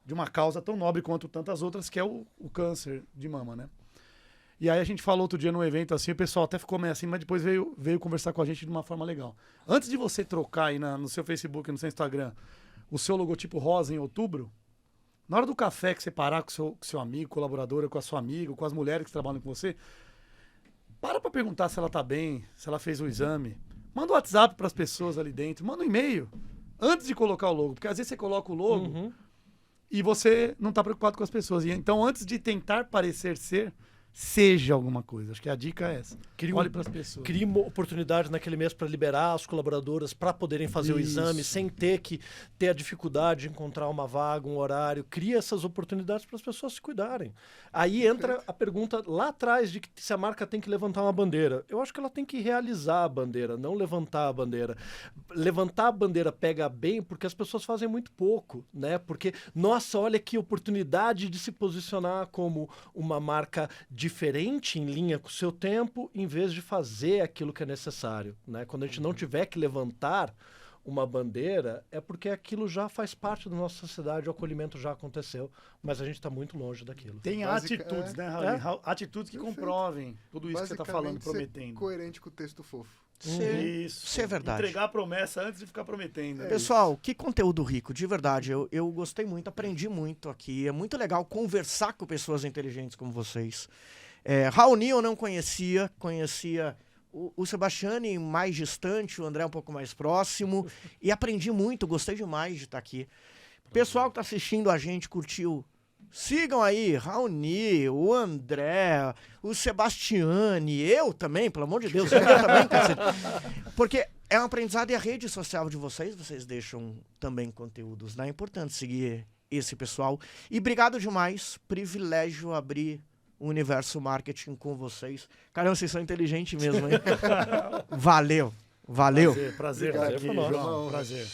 de uma causa tão nobre quanto tantas outras, que é o câncer de mama, né? E aí a gente falou outro dia num evento assim, o pessoal até ficou meio assim, mas depois veio conversar com a gente de uma forma legal. Antes de você trocar aí no seu Facebook, no seu Instagram, o seu logotipo rosa em outubro, na hora do café que você parar com o seu amigo, colaboradora, com a sua amiga, com as mulheres que trabalham com você, para perguntar se ela tá bem, se ela fez o exame. Manda um WhatsApp para as pessoas ali dentro, manda um e-mail antes de colocar o logo, porque às vezes você coloca o logo e você não tá preocupado com as pessoas. E então, antes de tentar parecer ser, seja alguma coisa. Acho que a dica é essa. Olhe para as pessoas. Crie uma oportunidade naquele mês para liberar as colaboradoras para poderem fazer o exame sem ter que ter a dificuldade de encontrar uma vaga, um horário. Cria essas oportunidades para as pessoas se cuidarem. Aí entra a pergunta lá atrás de que se a marca tem que levantar uma bandeira. Eu acho que ela tem que realizar a bandeira, não levantar a bandeira. Levantar a bandeira pega bem porque as pessoas fazem muito pouco, né? Porque, nossa, olha que oportunidade de se posicionar como uma marca diferente, em linha com o seu tempo, em vez de fazer aquilo que é necessário, né? Quando a gente não tiver que levantar uma bandeira, é porque aquilo já faz parte da nossa sociedade, o acolhimento já aconteceu, mas a gente está muito longe daquilo. Tem atitudes, né, Raul? Atitudes que comprovem tudo isso que você está falando, prometendo. Ser coerente com o texto fofo. Isso é verdade. Entregar a promessa antes de ficar prometendo. Pessoal, que conteúdo rico, de verdade. Eu gostei muito, aprendi muito aqui. É muito legal conversar com pessoas inteligentes como vocês. Raoni eu não conhecia o Sebastiani mais distante, o André um pouco mais próximo. E aprendi muito, gostei demais de estar aqui. Pessoal que está assistindo a gente, curtiu. Sigam aí, Raoni, o André, o Sebastiani, eu também, pelo amor de Deus, eu também, cacete. Porque é um aprendizado e a rede social de vocês deixam também conteúdos, né? É importante seguir esse pessoal. E obrigado demais, privilégio abrir o Universo Marketing com vocês. Caramba, vocês são inteligentes mesmo, hein? Valeu. Prazer estar aqui, João. Prazer.